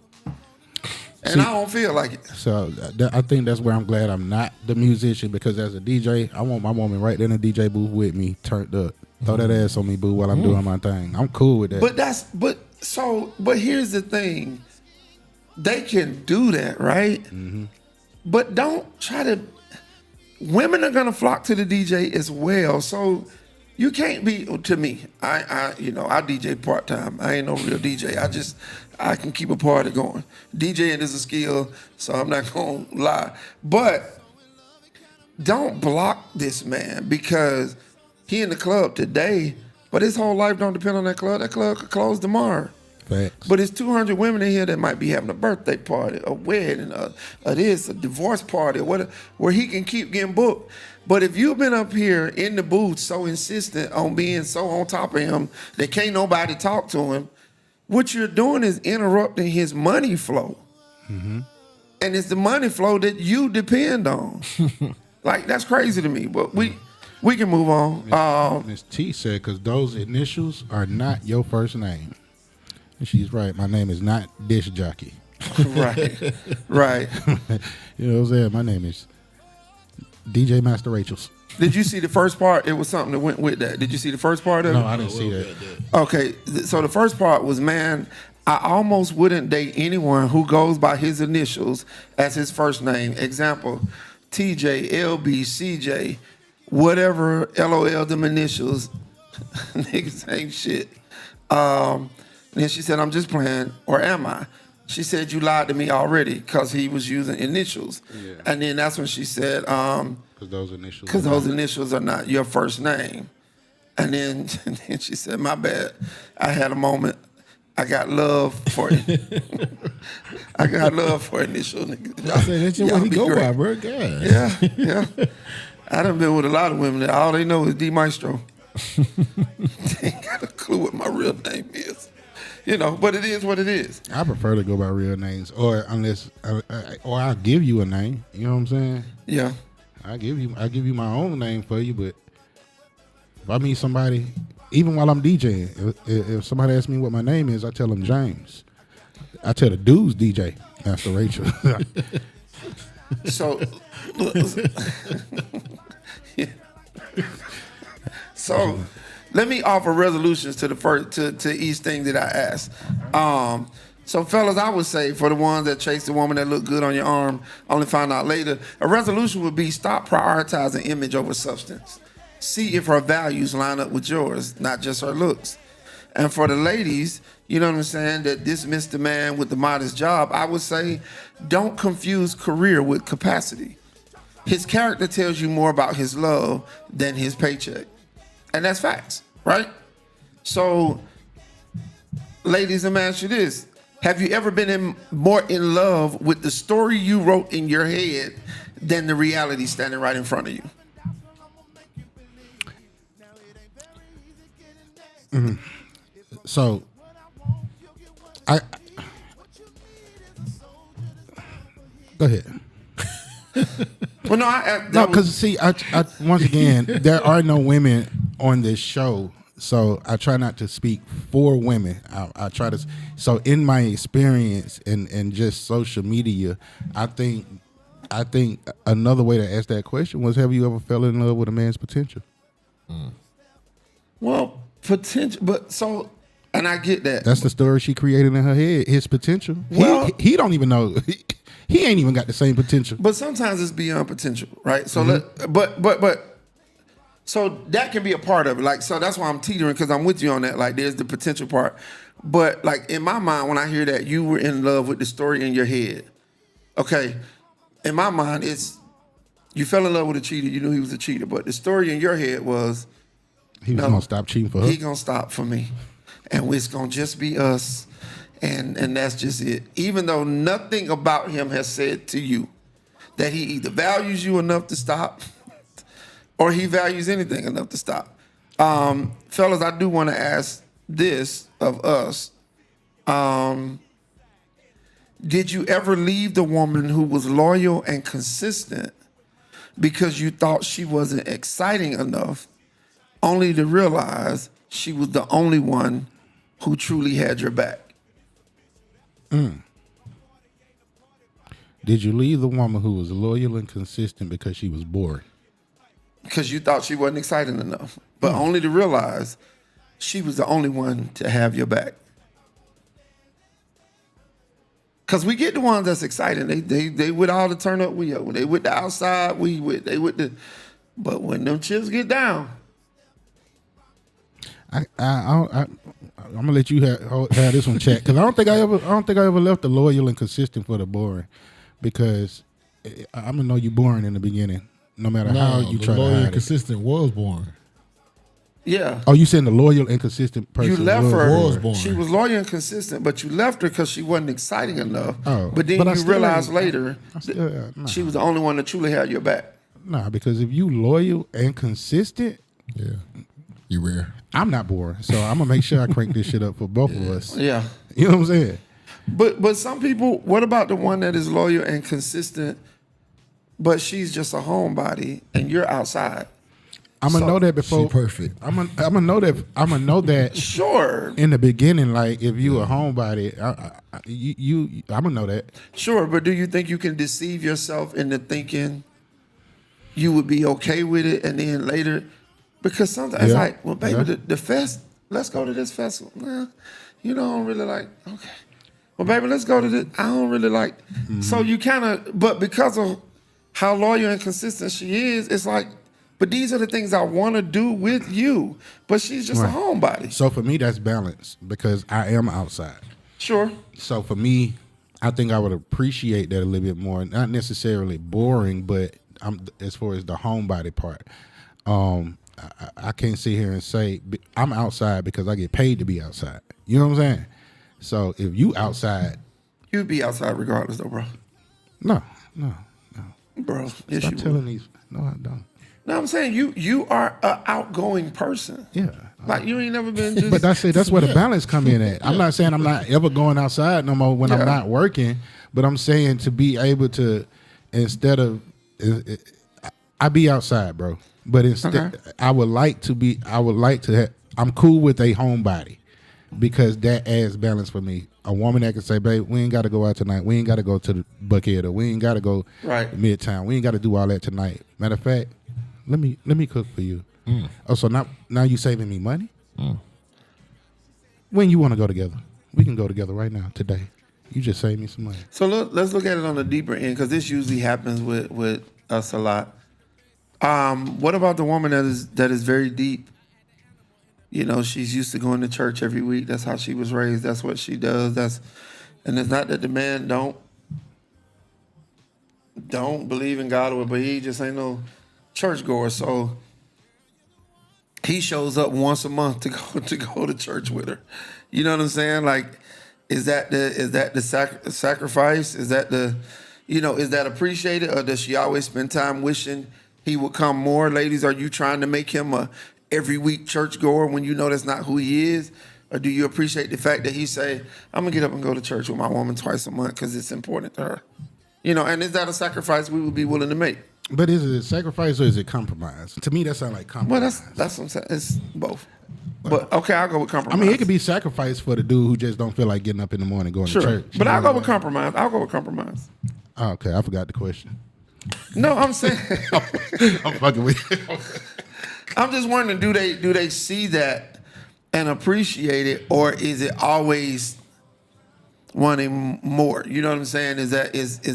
And I don't feel like it. So I think that's where I'm glad I'm not the musician, because as a DJ, I want my woman right there in the DJ booth with me, turned up. Throw that ass on me, boo, while I'm doing my thing. I'm cool with that. But here's the thing. They can do that, right? Mm-hmm. But don't try to. Women are gonna flock to the DJ as well. So you can't be, to me. I DJ part time. I ain't no real DJ. I can keep a party going. DJing is a skill, so I'm not gonna lie. But don't block this man because he in the club today, but his whole life don't depend on that club. That club could close tomorrow. Facts. But it's 200 women in here that might be having a birthday party, a wedding, a divorce party, or whatever, where he can keep getting booked. But if you've been up here in the booth so insistent on being so on top of him that can't nobody talk to him, what you're doing is interrupting his money flow. Mm-hmm. And it's the money flow that you depend on. Like, that's crazy to me, but we can move on. Miss T said, because those initials are not your first name. And she's right. My name is not Dish Jockey. Right. You know what I'm saying? My name is DJ Master Rachel's. Did you see the first part? It was something that went with that. Did you see the first part of it? No, I didn't see that. Okay, so the first part was, man, I almost wouldn't date anyone who goes by his initials as his first name. Example, TJ, LB, CJ, whatever, LOL, them initials. Niggas ain't shit. Then she said, I'm just playing, or am I? She said, you lied to me already because he was using initials. Yeah. And then that's when she said, because those initials are not your first name. And then she said, my bad. I had a moment. I got love for it. I got love for initial niggas. I said, that's what he go by, bro. God. Yeah. I done been with a lot of women that all they know is D Maestro. They ain't got a clue what my real name is. But it is what it is. I prefer to go by real names, or I'll give you a name. You know what I'm saying? Yeah. I give you my own name for you, but if I meet somebody, even while I'm DJing, if somebody asks me what my name is, I tell them James. I tell the dudes DJ, Master Rachel. So, so let me offer resolutions to the first to each thing that I asked. So, fellas, I would say for the ones that chase the woman that look good on your arm, only find out later, a resolution would be stop prioritizing image over substance. See if her values line up with yours, not just her looks. And for the ladies, you know what I'm saying, that dismiss the man with the modest job, I would say don't confuse career with capacity. His character tells you more about his love than his paycheck. And that's facts, right? So, ladies, let me ask you this. Have you ever been more in love with the story you wrote in your head than the reality standing right in front of you? So, I go ahead. Well, no, No, because see, I once again, there are no women on this show, so I try not to speak for women. I try to. So, in my experience and just social media, I think another way to ask that question was, have you ever fell in love with a man's potential? well, potential, but so, and I get that. That's the story she created in her head. His potential. Well- He don't even know. He ain't even got the same potential. But sometimes it's beyond potential, right? So but so that can be a part of it. Like, so that's why I'm teetering, because I'm with you on that. Like, there's the potential part. But like in my mind, when I hear that you were in love with the story in your head, okay, in my mind, it's you fell in love with a cheater, you knew he was a cheater, but the story in your head was He was no, gonna stop cheating for her. he gonna stop for me, and it's gonna just be us. And that's just it. Even though nothing about him has said to you that he either values you enough to stop or he values anything enough to stop. Fellas, I do want to ask this of us. Did you ever leave the woman who was loyal and consistent because you thought she wasn't exciting enough, only to realize she was the only one who truly had your back? Did you leave the woman who was loyal and consistent because she was boring? Because you thought she wasn't exciting enough, but only to realize she was the only one to have your back. Because we get the ones that's exciting. They with all the turn up we are. They with the outside, they with the. But when them chips get down, I'm gonna let you have this one, chat, because I don't think I ever left the loyal and consistent for the boring, because I'm gonna know you boring in the beginning, no matter how you try to loyal hide and it. consistent was born. yeah. Oh, you saying the loyal and consistent person? You left her. was born. She was loyal and consistent, but you left her because she wasn't exciting enough. Oh, but then but I you still realized ain't- later nah. she was the only one that truly had your back. Nah, because if you loyal and consistent, Yeah, you rare. I'm not boring. So I'm gonna make sure I crank this shit up for both of us. Yeah. You know what I'm saying? But some people, what about the one that is loyal and consistent, but she's just a homebody and you're outside? I'm gonna know that before. She perfect. I'm gonna know that. I'm gonna know that Sure, in the beginning. Like if you a homebody, I'm gonna know that. sure. But do you think you can deceive yourself into thinking you would be okay with it, and then later, because sometimes it's Yeah. like, well, baby, Yeah. the fest. Let's go to this festival. Nah, you know, I don't really like. Okay, well, baby, let's go to this. I don't really like. So you kind of, but because of how loyal and consistent she is, it's like, but these are the things I want to do with you. But she's just a Right. homebody. So for me, that's balance because I am outside. Sure. So for me, I think I would appreciate that a little bit more. Not necessarily boring, but as far as the homebody part. I can't sit here and say I'm outside because I get paid to be outside. You know what I'm saying? So if you outside, You'd be outside regardless, though, bro. no. Bro, yes, Stop you telling would. these. No, I don't. No, I'm saying you are an outgoing person. Yeah. Like you ain't never been just. But that's where the balance come in at. I'm not saying I'm not ever going outside no more when Yeah. I'm not working, but I'm saying to be able to, instead of, I be outside, bro. But instead, Okay. I would like to. I'm cool with a homebody because that adds balance for me. A woman that can say, "Babe, we ain't got to go out tonight. We ain't got to go to the Buckhead, or we ain't got to go Right. Midtown. We ain't got to do all that tonight." Matter of fact, let me cook for you. Oh, so now you saving me money? When you want to go together, we can go together right now today. You just save me some money. So let's look at it on the deeper end, because this usually happens with us a lot. What about the woman that is very deep? You know, she's used to going to church every week. That's how she was raised. That's what she does. And it's not that the man don't believe in God, but he just ain't no churchgoer. So he shows up once a month to go to church with her. You know what I'm saying? Like, is that the sacrifice? Is that is that appreciated, or does she always spend time wishing he would come more? Ladies, are you trying to make him a every week church goer when you know that's not who he is? Or do you appreciate the fact that he say, I'm gonna get up and go to church with my woman twice a month because it's important to her? And is that a sacrifice we would be willing to make? But is it sacrifice or is it compromise? To me, that sounds like Well, compromise. that's what I'm saying. It's both. But okay, I'll go with I compromise. mean, it could be sacrifice for the dude who just don't feel like getting up in the morning going sure, to church. but I'll go with compromise. I'll go with compromise. Oh, okay, I forgot the question. No, I'm saying I'm fucking with you. I'm just wondering, do they see that and appreciate it, or is it always wanting more? You know what I'm saying? Is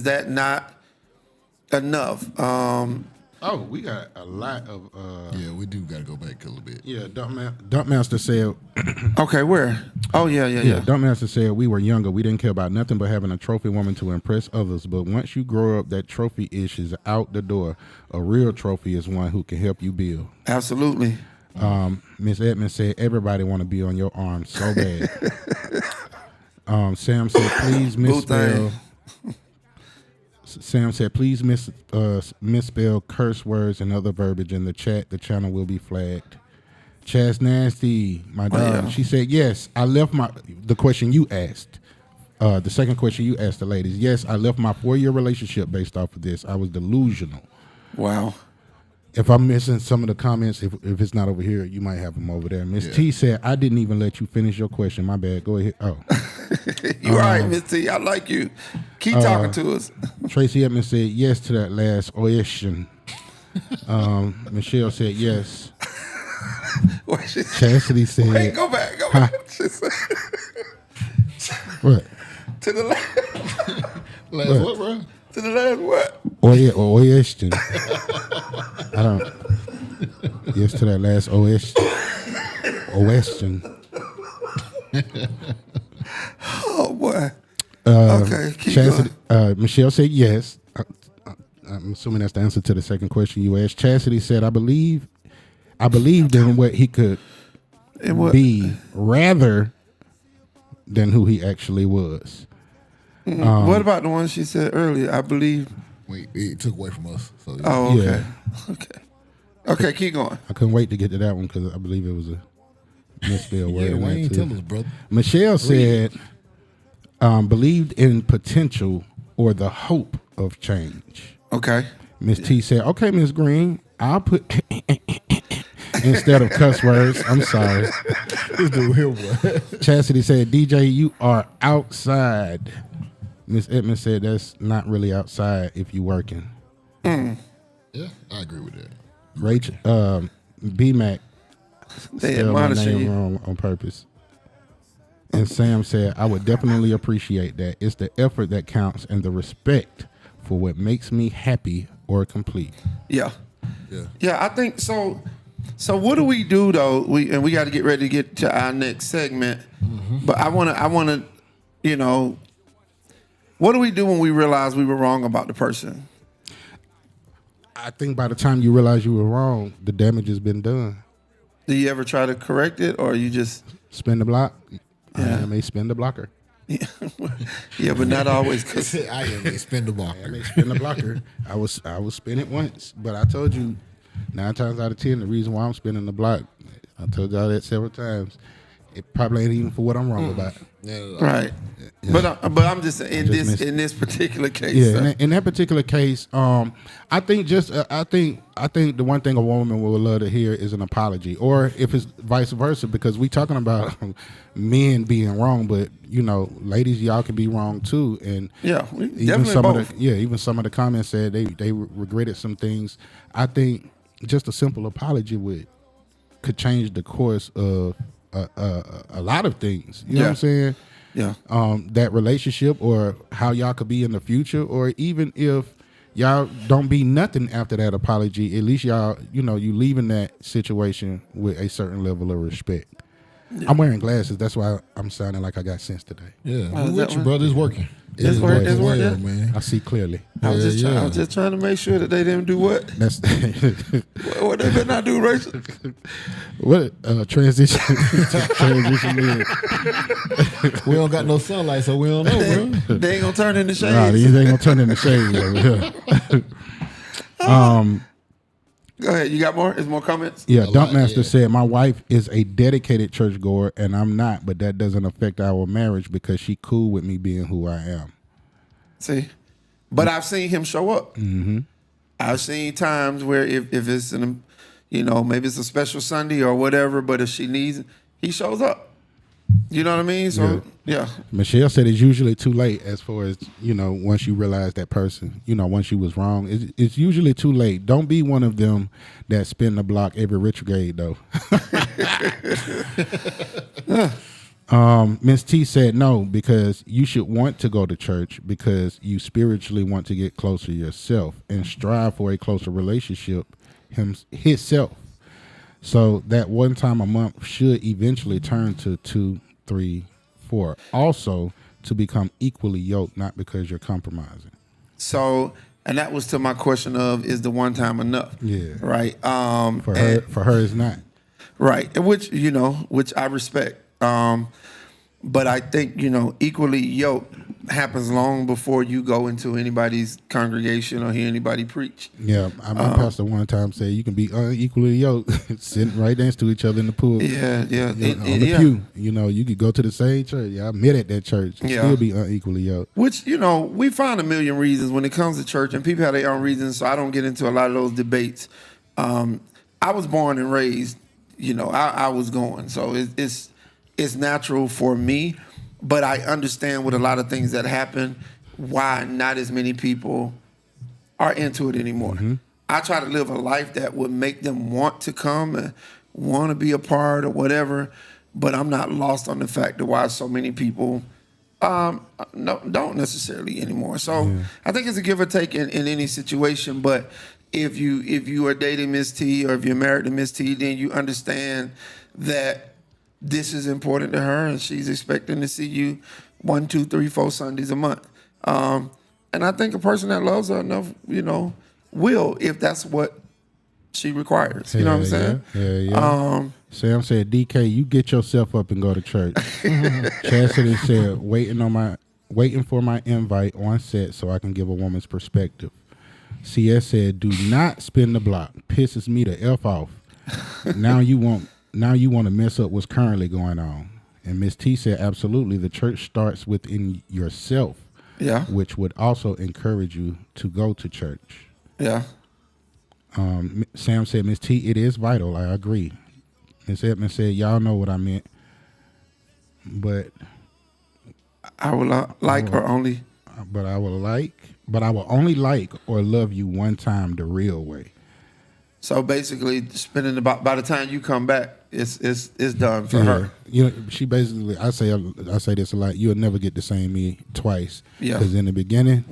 that not enough? Oh, we got a lot of. Yeah, we do got to go back a little bit. Yeah, Dumpmaster said. Okay, where? Oh yeah. Dumpmaster said we were younger. We didn't care about nothing but having a trophy woman to impress others. But once you grow up, that trophy ish is out the door. A real trophy is one who can help you build. Absolutely. Miss Edmonds said everybody want to be on your arm so bad. Sam said please misspell. Sam said, please misspell curse words and other verbiage in the chat. The channel will be flagged. Chaz Nasty, my dog, yeah. she said, yes, I left the question you asked. The second question you asked the ladies. Yes, I left my 4-year relationship based off of this. I was delusional. Wow. If I'm missing some of the comments, if it's not over here, you might have them over there. Miss T said, I didn't even let you finish your question. My bad. Go ahead. Oh. You all right, Miss T. I like you. Keep talking to us. Tracy Edmonds said yes to that last question. Michelle said yes. What she Chastity said. Wait, go back. She said, What? to the last. Last what, bro? To the last what? Oyestion. I don't. Yes to that last Oyestion. Oh boy. Okay, keep Chastity, going. Michelle said yes. I'm assuming that's the answer to the second question you asked. Chastity said, I believed in what he could And what? be rather than who he actually was. What about the one she said earlier? I believe. Wait, it took away from us. So Oh, okay. Yeah. Okay, keep going. I couldn't wait to get to that one because I believe it was a misspelled word. yeah, in why that ain't too. tell us, brother? Michelle said, believed in potential or the hope of change. Okay. Miss T said, okay, Miss Green, I'll put instead of cuss words. I'm sorry. This dude here, boy. Chastity said, DJ, you are outside. Miss Edmonds said, that's not really outside if you working. Yeah, I agree with that. Rachel, B-Mac They spelled my admonishing name you. wrong on purpose. And Sam said, I would definitely appreciate that. It's the effort that counts and the respect for what makes me happy or complete. Yeah. Yeah. Yeah, I think so. So what do we do though? We got to get ready to get to our next segment. But I want to, what do we do when we realize we were wrong about the person? I think by the time you realize you were wrong, the damage has been done. Do you ever try to correct it, or you just? Spin the block. Yeah. I am a spin the blocker. Yeah, but not always. Cause I am a spender blocker. I am a spin the blocker. I was spin it once, but I told you 9 times out of 10 the reason why I'm spinning the block. I told y'all that several times. It probably ain't even for what I'm wrong about. right. But I'm just saying Just in this particular case. Yeah, in that particular case, I think the one thing a woman will love to hear is an apology, or if it's vice versa, because we talking about men being wrong, but ladies, y'all can be wrong too, and Yeah, we even definitely some both. of even some of the comments said they regretted some things. I think just a simple apology could change the course of a lot of things. You know what I'm saying? Yeah. That relationship, or how y'all could be in the future, or even if y'all don't be nothing after that apology, at least y'all, you leaving that situation with a certain level of respect. Yeah. I'm wearing glasses. That's why I'm sounding like I got sense today. Yeah, Oh, we is with that you, one? brother. It's working. It's work- it's well, work, yeah. man. I see clearly. I was Yeah. just trying to make sure that they didn't do what? That's What they better not do, Rachel? what transition. Transition in. We don't got no sunlight, so we don't know, bro. They ain't gonna turn into shades. Nah, these ain't gonna turn into shades over here. Go ahead. You got more? Is more comments? Yeah, lot, Dumpmaster yeah. said, my wife is a dedicated churchgoer and I'm not, but that doesn't affect our marriage because she cool with me being who I am. See, but I've seen him show up. Mm-hmm. I've seen times where if it's maybe it's a special Sunday or whatever, but if she needs, he shows up. You know what I mean? So yeah. Michelle said it's usually too late as far as, once you realize that person, once you was wrong, it's usually too late. Don't be one of them that spin the block every retrograde though. Miss T said no, because you should want to go to church because you spiritually want to get closer yourself and strive for a closer relationship himself. So that one time a month should eventually turn to 2, 3, 4. Also to become equally yoked, not because you're compromising. So, and that was to my question of, is the one time enough? Yeah. Right. For her, it's not. Right. Which I respect. But I think, equally yoked happens long before you go into anybody's congregation or hear anybody preach. Yeah, my pastor one time said you can be unequally yoked sitting right next to each other in the pool. Yeah. On the pew. You could go to the same church. Yeah, I met at that church. And still be unequally yoked. Which, we find a million reasons when it comes to church, and people have their own reasons, so I don't get into a lot of those debates. I was born and raised, I was going. So it's natural for me, but I understand with a lot of things that happen why not as many people are into it anymore. Mm-hmm. I try to live a life that would make them want to come and want to be a part or whatever, but I'm not lost on the fact that why so many people don't necessarily anymore. So I think it's a give or take in any situation, but if you are dating Miss T or if you're married to Miss T, then you understand that this is important to her, and she's expecting to see you 1, 2, 3, 4 Sundays a month. And I think a person that loves her enough, will, if that's what she requires. You know what I'm saying? Yeah. Sam said, DK, you get yourself up and go to church. Chastity said, waiting for my invite on set so I can give a woman's perspective. CS said, do not spin the block. Pisses me the F off. Now you want to mess up what's currently going on. And Miss T said, absolutely, the church starts within yourself, which would also encourage you to go to church. Yeah. Sam said, Miss T, it is vital. I agree. Miss Edmond said, y'all know what I meant. But I will only. But I will only like or love you one time the real way. So basically, by the time you come back, it's done for her. She basically, I say this a lot. You'll never get the same me twice. Yeah. Because in the beginning,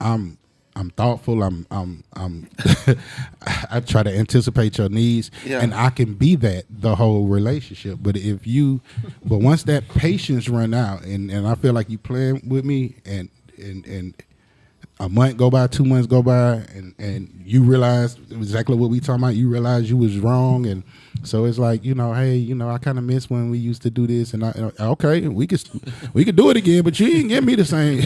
I'm thoughtful. I'm I try to anticipate your needs, and I can be that the whole relationship. But once that patience run out, and I feel like you playing with me, and a month go by, 2 months go by, and you realize exactly what we talking about. You realize you was wrong, and so it's like, hey, I kind of miss when we used to do this, and okay, we could do it again, but you ain't get me the same.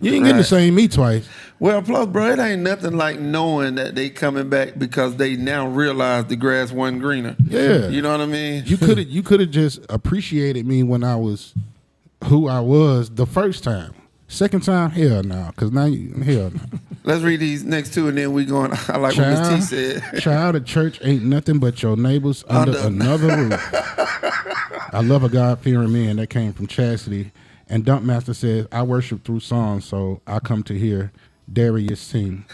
You ain't getting the same me twice. Well, plus, bro, it ain't nothing like knowing that they coming back because they now realize the grass wasn't greener. Yeah, you know what I mean. You could have just appreciated me when I was who I was the first time. Second time, hell no, because now hell no. Let's read these next two, and then we going. I like what Miss T said. Child, the church ain't nothing but your neighbors under another roof. I love a God-fearing man that came from chastity. And Dumpmaster says, I worship through songs, so I come to hear Darius sing.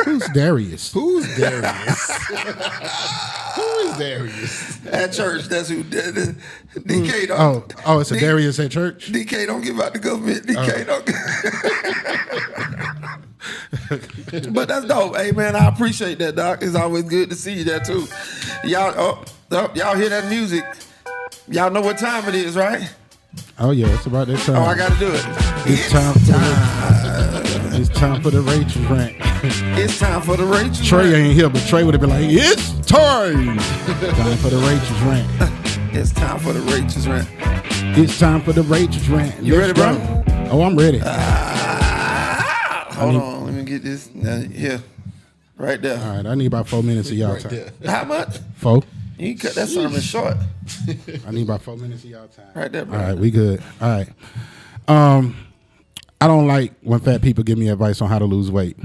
Who's Darius? Who's Darius? Who is Darius? At church, that's who. DK don't. Oh, it's a Darius at church? DK don't give out the government. DK don't. But that's dope. Hey, man, I appreciate that, Doc. It's always good to see you there, too. Y'all hear that music? Y'all know what time it is, right? Oh, yeah, it's about that time. Oh, I got to do it. It's time for the Rachel rant. It's time for the Rachel Trey rant. ain't here, but Trey would have been like, it's time. Time for the Rachel's rant. It's time for the Rachel's rant. It's time for the Rachel's rant. You Let's ready, go. Oh, I'm ready. Hold on, let me get this. Here, right there. All right, I need about 4 minutes of y'all Right time. there. How much? 4? You can cut that sermon short. I need about 4 minutes of y'all time. Right there, bro. All right, we good. All right. I don't like when fat people give me advice on how to lose weight.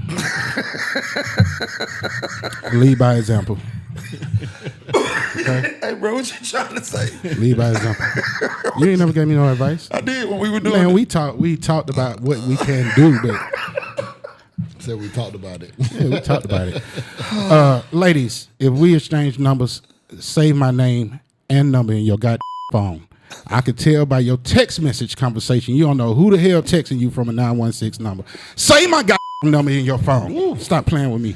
Lead by example. Okay? Hey, bro, what you trying to say? Lead by example. You ain't never gave me no advice. I did when we were doing Man, it. we talked about what we can do, but Said we talked about it. yeah, we talked about it. Ladies, if we exchange numbers, save my name and number in your goddamn phone. I could tell by your text message conversation you don't know who the hell texting you from a 916 number. Save my goddamn number in your phone. Woo, stop playing with me.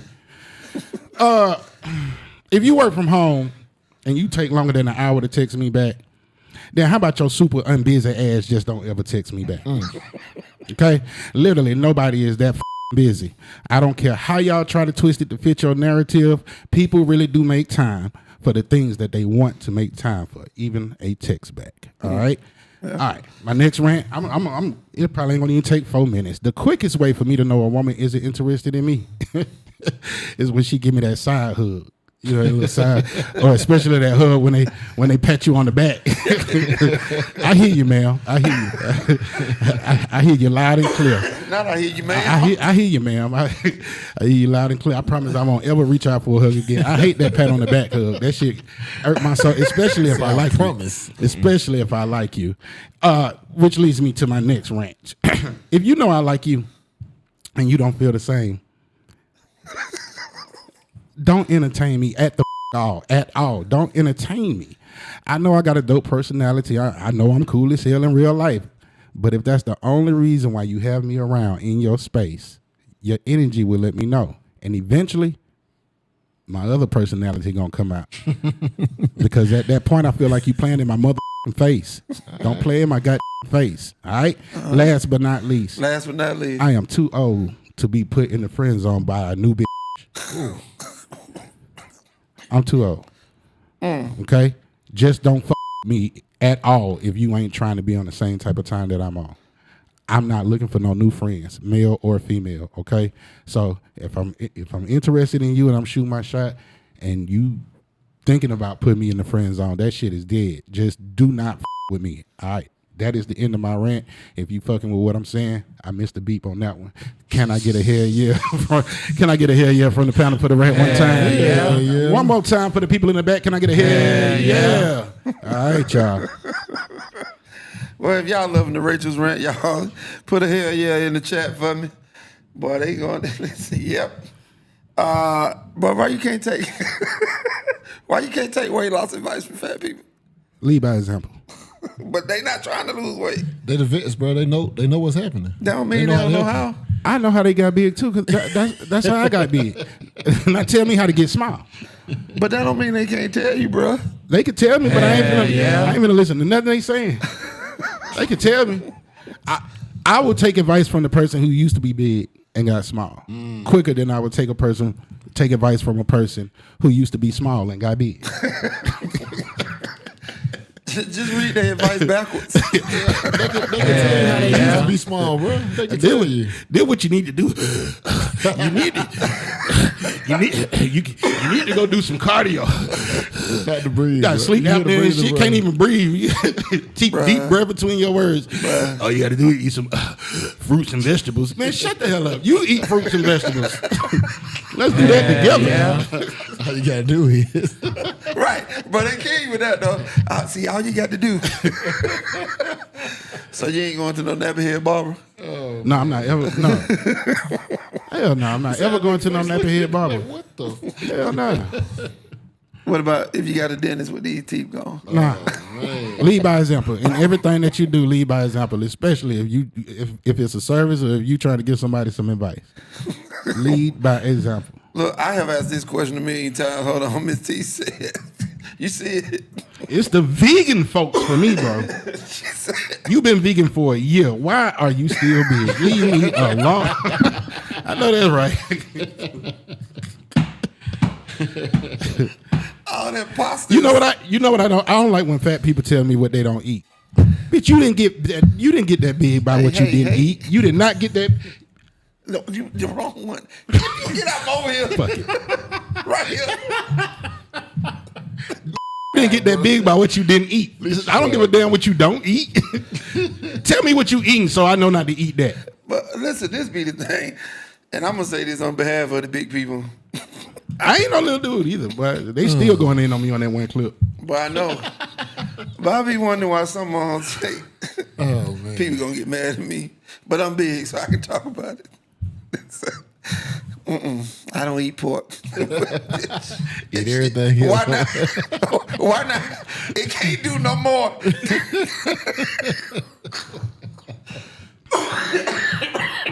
If you work from home and you take longer than an hour to text me back, then how about your super unbusy ass just don't ever text me back? Okay? Literally, nobody is that busy. I don't care how y'all try to twist it to fit your narrative. People really do make time for the things that they want to make time for, even a text back. All right? All right. My next rant, it probably ain't gonna even take 4 minutes. The quickest way for me to know a woman isn't interested in me is when she give me that side hug. You know, that little side, or especially that hug when they pat you on the back. I hear you, ma'am. I hear you. I hear you loud and clear. Not I hear you, man. I hear you, ma'am. I hear you loud and clear. I promise I won't ever reach out for a hug again. I hate that pat on the back hug. That shit hurt my soul, especially if I like promise. you. Especially if I like you. Which leads me to my next rant. If you know I like you and you don't feel the same, don't entertain me at all. Don't entertain me. I know I got a dope personality. I know I'm cool as hell in real life. But if that's the only reason why you have me around in your space, your energy will let me know. And eventually, my other personality gonna come out. Because at that point, I feel like you playing in my motherfucking face. Don't play in my goddamn face. All right? Last but not least, Last but not least. I am too old to be put in the friend zone by a new bitch. I'm too old. Okay? Just don't fuck me at all if you ain't trying to be on the same type of time that I'm on. I'm not looking for no new friends, male or female, okay? So if I'm interested in you and I'm shooting my shot and you thinking about putting me in the friend zone, that shit is dead. Just do not with me. All right. That is the end of my rant. If you fucking with what I'm saying, I missed the beep on that one. Can I get a hell yeah? Can I get a hell yeah from the panel for the rant one time? Yeah. One more time for the people in the back. Can I get a hell yeah? All right, y'all. Well, if y'all loving the Rachel's rant, y'all put a hell yeah in the chat for me. Boy, they going, let's see, yep. But why you can't take weight loss advice from fat people? Lead by example. But they not trying to lose weight. They the vets, bro. They know what's happening. That don't mean they don't know how. I know how they got big too, cause that's how I got big. Now tell me how to get small. But that don't mean they can't tell you, bro. They could tell me, but I ain't gonna listen to nothing they saying. They could tell me. I would take advice from the person who used to be big and got small quicker than I would take advice from a person who used to be small and got big. Just read their advice backwards. They can tell you how they used to be small, bro. They can tell you. Then what you need to do? You need to go do some cardio. Got to breathe. Got bro. sleep You have to apnea and breathe, shit. bro. Can't even breathe. Deep breath between your words. All you got to do is eat some fruits and vegetables. Man, shut the hell up. You eat fruits and vegetables. Let's do that together. All you got to do is. Right. But they can't with that, though. See, all you got to do. So you ain't going to no nappy head barber? No, I'm not ever. No. Hell no, I'm not ever going to no nappy head barber. What the? Hell no. What about if you got a dentist with these teeth gone? Nah. Lead by example. In everything that you do, lead by example, especially if it's a service or if you trying to give somebody some advice. Lead by example. Look, I have asked this question a million times. Hold on, Miss T said. You see it? It's the vegan folks for me, bro. You've been vegan for a year. Why are you still big? Leave me alone. I know that's right. All that pasta. You know what I don't. I don't like when fat people tell me what they don't eat. Bitch, you didn't get that. You didn't get that big by what you didn't eat. You did not get that. No, you the wrong one. Get out over here. Fuck it. Right here. You didn't get that big by what you didn't eat. I don't give a damn what you don't eat. Tell me what you eating so I know not to eat that. But listen, this be the thing, and I'm gonna say this on behalf of the big people. I ain't no little dude either, but they still going in on me on that one clip. But I know. But I be wondering why some say Oh man. people gonna get mad at me. But I'm big, so I can talk about it. So, I don't eat pork. Eat everything here. Why not? Why not? It can't do no more.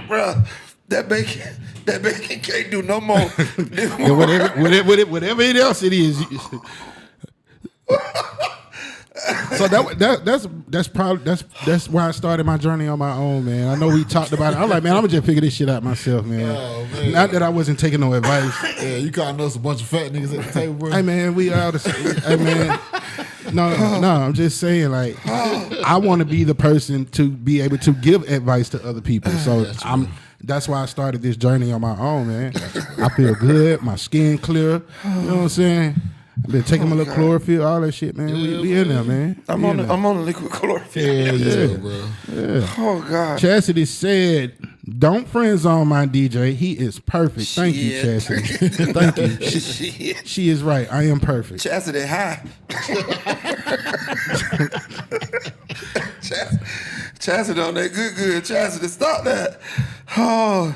Bruh, that bacon can't do no more. And whatever it else it is. So that's why I started my journey on my own, man. I know we talked about it. I'm like, man, I'm gonna just figure this shit out myself, man. Oh, man. Not that I wasn't taking no advice. Yeah, you calling us a bunch of fat niggas at the table, bro. Hey man, we all the same. Hey man, no, I'm just saying, like, I want to be the person to be able to give advice to other people. So that's why I started this journey on my own, man. I feel good, my skin clear. You know what I'm saying? I've been taking my little chlorophyll, all that shit, man. We in there, man. I'm on the liquid chlorophyll. Yeah, bro. Yeah. Oh God. Chastity said, "Don't friend zone my DJ. He is perfect." Thank you, Shit. Chastity. Thank you. Shit. She is right. I am perfect. Chastity high. Chastity on that good. Chastity, stop that. Oh.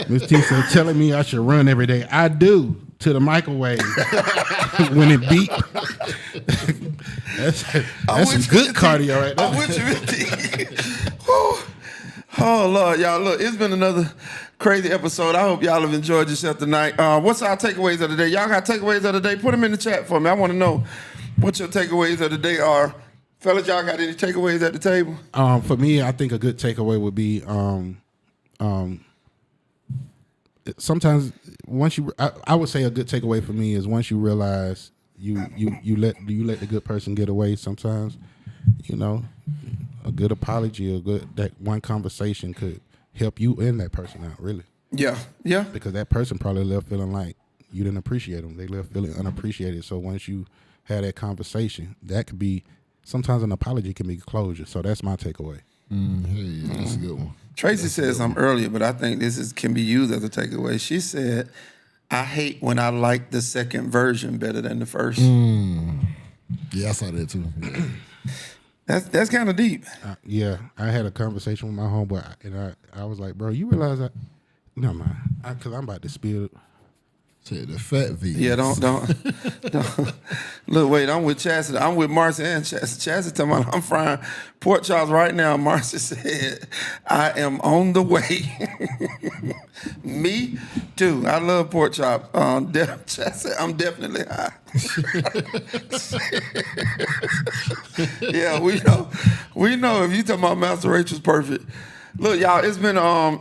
Miss T said, telling me I should run every day. I do, to the microwave when it beat. That's some good cardio right there. I'm with you, Miss T. Oh Lord, y'all, look, it's been another crazy episode. I hope y'all have enjoyed yourself tonight. What's our takeaways of the day? Y'all got takeaways of the day? Put them in the chat for me. I want to know what your takeaways of the day are. Fellas, y'all got any takeaways at the table? For me, I think a good takeaway would be sometimes once I would say a good takeaway for me is once you realize you let the good person get away sometimes, you know, a good apology, that one conversation could help you and that person out, really. Yeah. Because that person probably left feeling like you didn't appreciate them. They left feeling unappreciated. So once you have that conversation, that could be, sometimes an apology can be closure. So that's my takeaway. Yeah, that's a good one. Tracy said something earlier, but I think this can be used as a takeaway. She said, I hate when I like the second version better than the first. Yeah, I saw that too. Yeah. That's kind of deep. Yeah, I had a conversation with my homeboy, and I was like, bro, you realize no, man, because I'm about to spill. Said the fat V. Yeah, don't. Look, wait, I'm with Chastity. I'm with Marcy and Chastity. Chastity talking about I'm frying pork chops right now. Marcy said, I am on the way. Me too. I love pork chops. Chastity, I'm definitely high. Yeah, we know if you talking about Master Rachel's perfect. Look, y'all, it's been go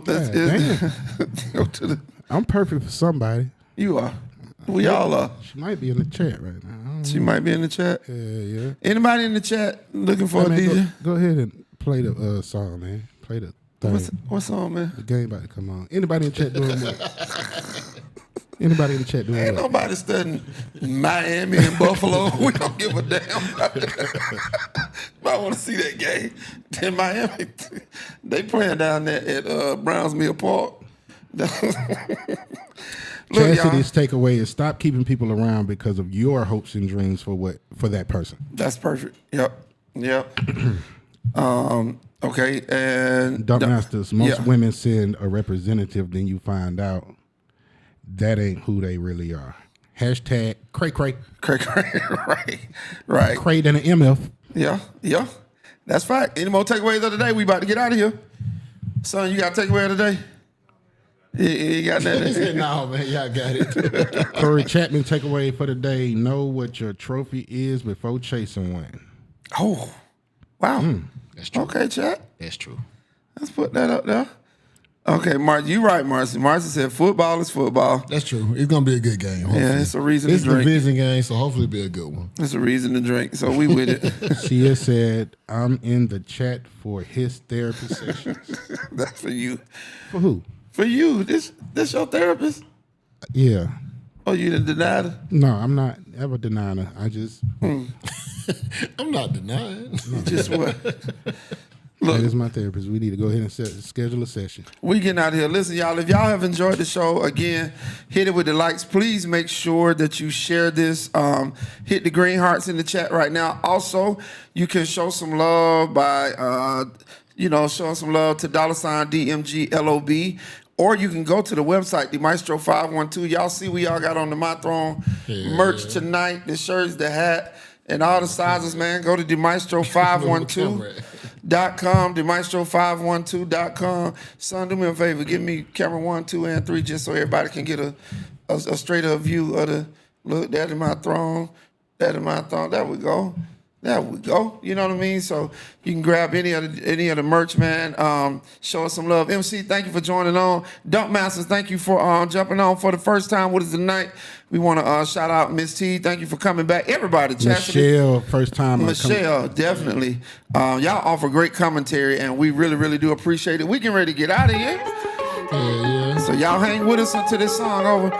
to the. I'm perfect for somebody. You are. We all are. She might be in the chat right now. She might be in the chat. Yeah. Anybody in the chat looking for a DJ? Go ahead and play the song, man. Play the thing. What song, man? The game about to come on. Anybody in the chat doing what? Anybody in the chat doing Ain't what? nobody studying Miami and Buffalo. We don't give a damn. I want to see that game. In Miami, they playing down there at Browns Mill Park. Look, Chastity's takeaway is stop keeping people around because of your hopes and dreams for that person. That's perfect. Yep. Okay, and Dump Masters, most women send a representative, then you find out that ain't who they really are. Hashtag cray. Right. Cray than an MF. Yeah. That's right. Any more takeaways of the day? We about to get out of here. Son, you got a takeaway of the day? He got He that. said, "No, man, y'all got it." Corey Chapman takeaway for the day: know what your trophy is before chasing one. Oh, wow. That's true. Okay, chat. That's true. Let's put that up there. Okay, Marcy, you right, Marcy. Marcy said football is football. That's true. It's gonna be a good game. Hopefully. Yeah, it's a reason It's to a drink. division game, so hopefully it'll be a good one. It's a reason to drink. So we with it. Sia said, "I'm in the chat for his therapy session." That's for you. For who? For you. This your therapist? Yeah. Oh, you didn't deny her? No, I'm not ever denying her. I just I'm not denying. Just what? that is my therapist. We need to go ahead and schedule a session. We getting out of here. Listen, y'all, if y'all have enjoyed the show, again, hit it with the likes. Please make sure that you share this. Hit the green hearts in the chat right now. Also, you can show some love by, showing some love to $DMGLOB. Or you can go to the website, DeMaestro512. Y'all see we all got on the My Throne merch tonight, the shirts, the hat, and all the sizes, man. Go to DeMaestro512.com, DeMaestro512.com. Son, do me a favor. Give me camera 1, 2, and 3 just so everybody can get a straighter view of the look. That is my throne. That is my throne. There we go. There we go. You know what I mean? So you can grab any of the merch, man. Show us some love. MC, thank you for joining on. Dunk Masters, thank you for jumping on for the first time with us tonight. We want to shout out Miss T. Thank you for coming back. Everybody, Chastity. Michelle, first time. Michelle, definitely. Y'all offer great commentary, and we really, really do appreciate it. We getting ready to get out of here. Yeah. So y'all hang with us until this song over.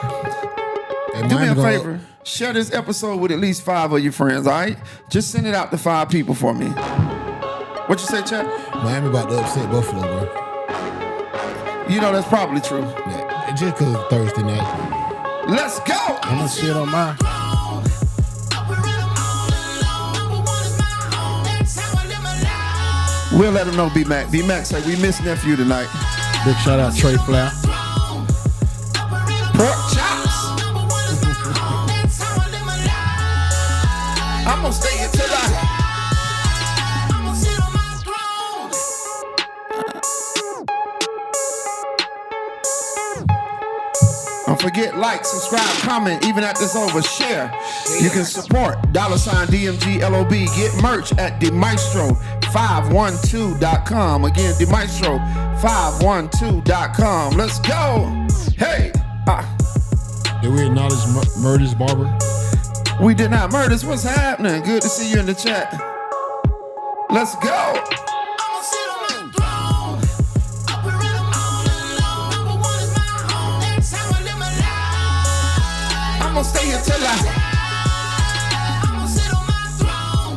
And Do me a Miami favor. Share this episode with at least 5 of your friends, all right? Just send it out to 5 people for me. What you say, Chad? Miami about to upset Buffalo, bro. You know that's probably true. Yeah, just because it's Thursday night. Let's go! I'm gonna sit on my. We'll let them know, B-Mac. B-Mac say we miss nephew tonight. Big shout out Trey Flower. Pork chops. I'm gonna stay until Don't forget, like, subscribe, comment, even after it's over, share. You can support $DMGLOB. Get merch at DeMaestro512.com. Again, DeMaestro512.com. Let's go. Hey. Did we acknowledge Murder's Barber? We did not murder. What's happening? Good to see you in the chat. Let's go. I'm gonna stay here till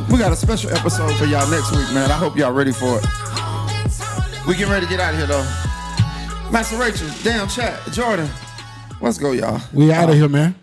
We got a special episode for y'all next week, man. I hope y'all ready for it. We getting ready to get out of here, though. Master Rachel, damn chat, Jordan. Let's go, y'all. We out of here, man.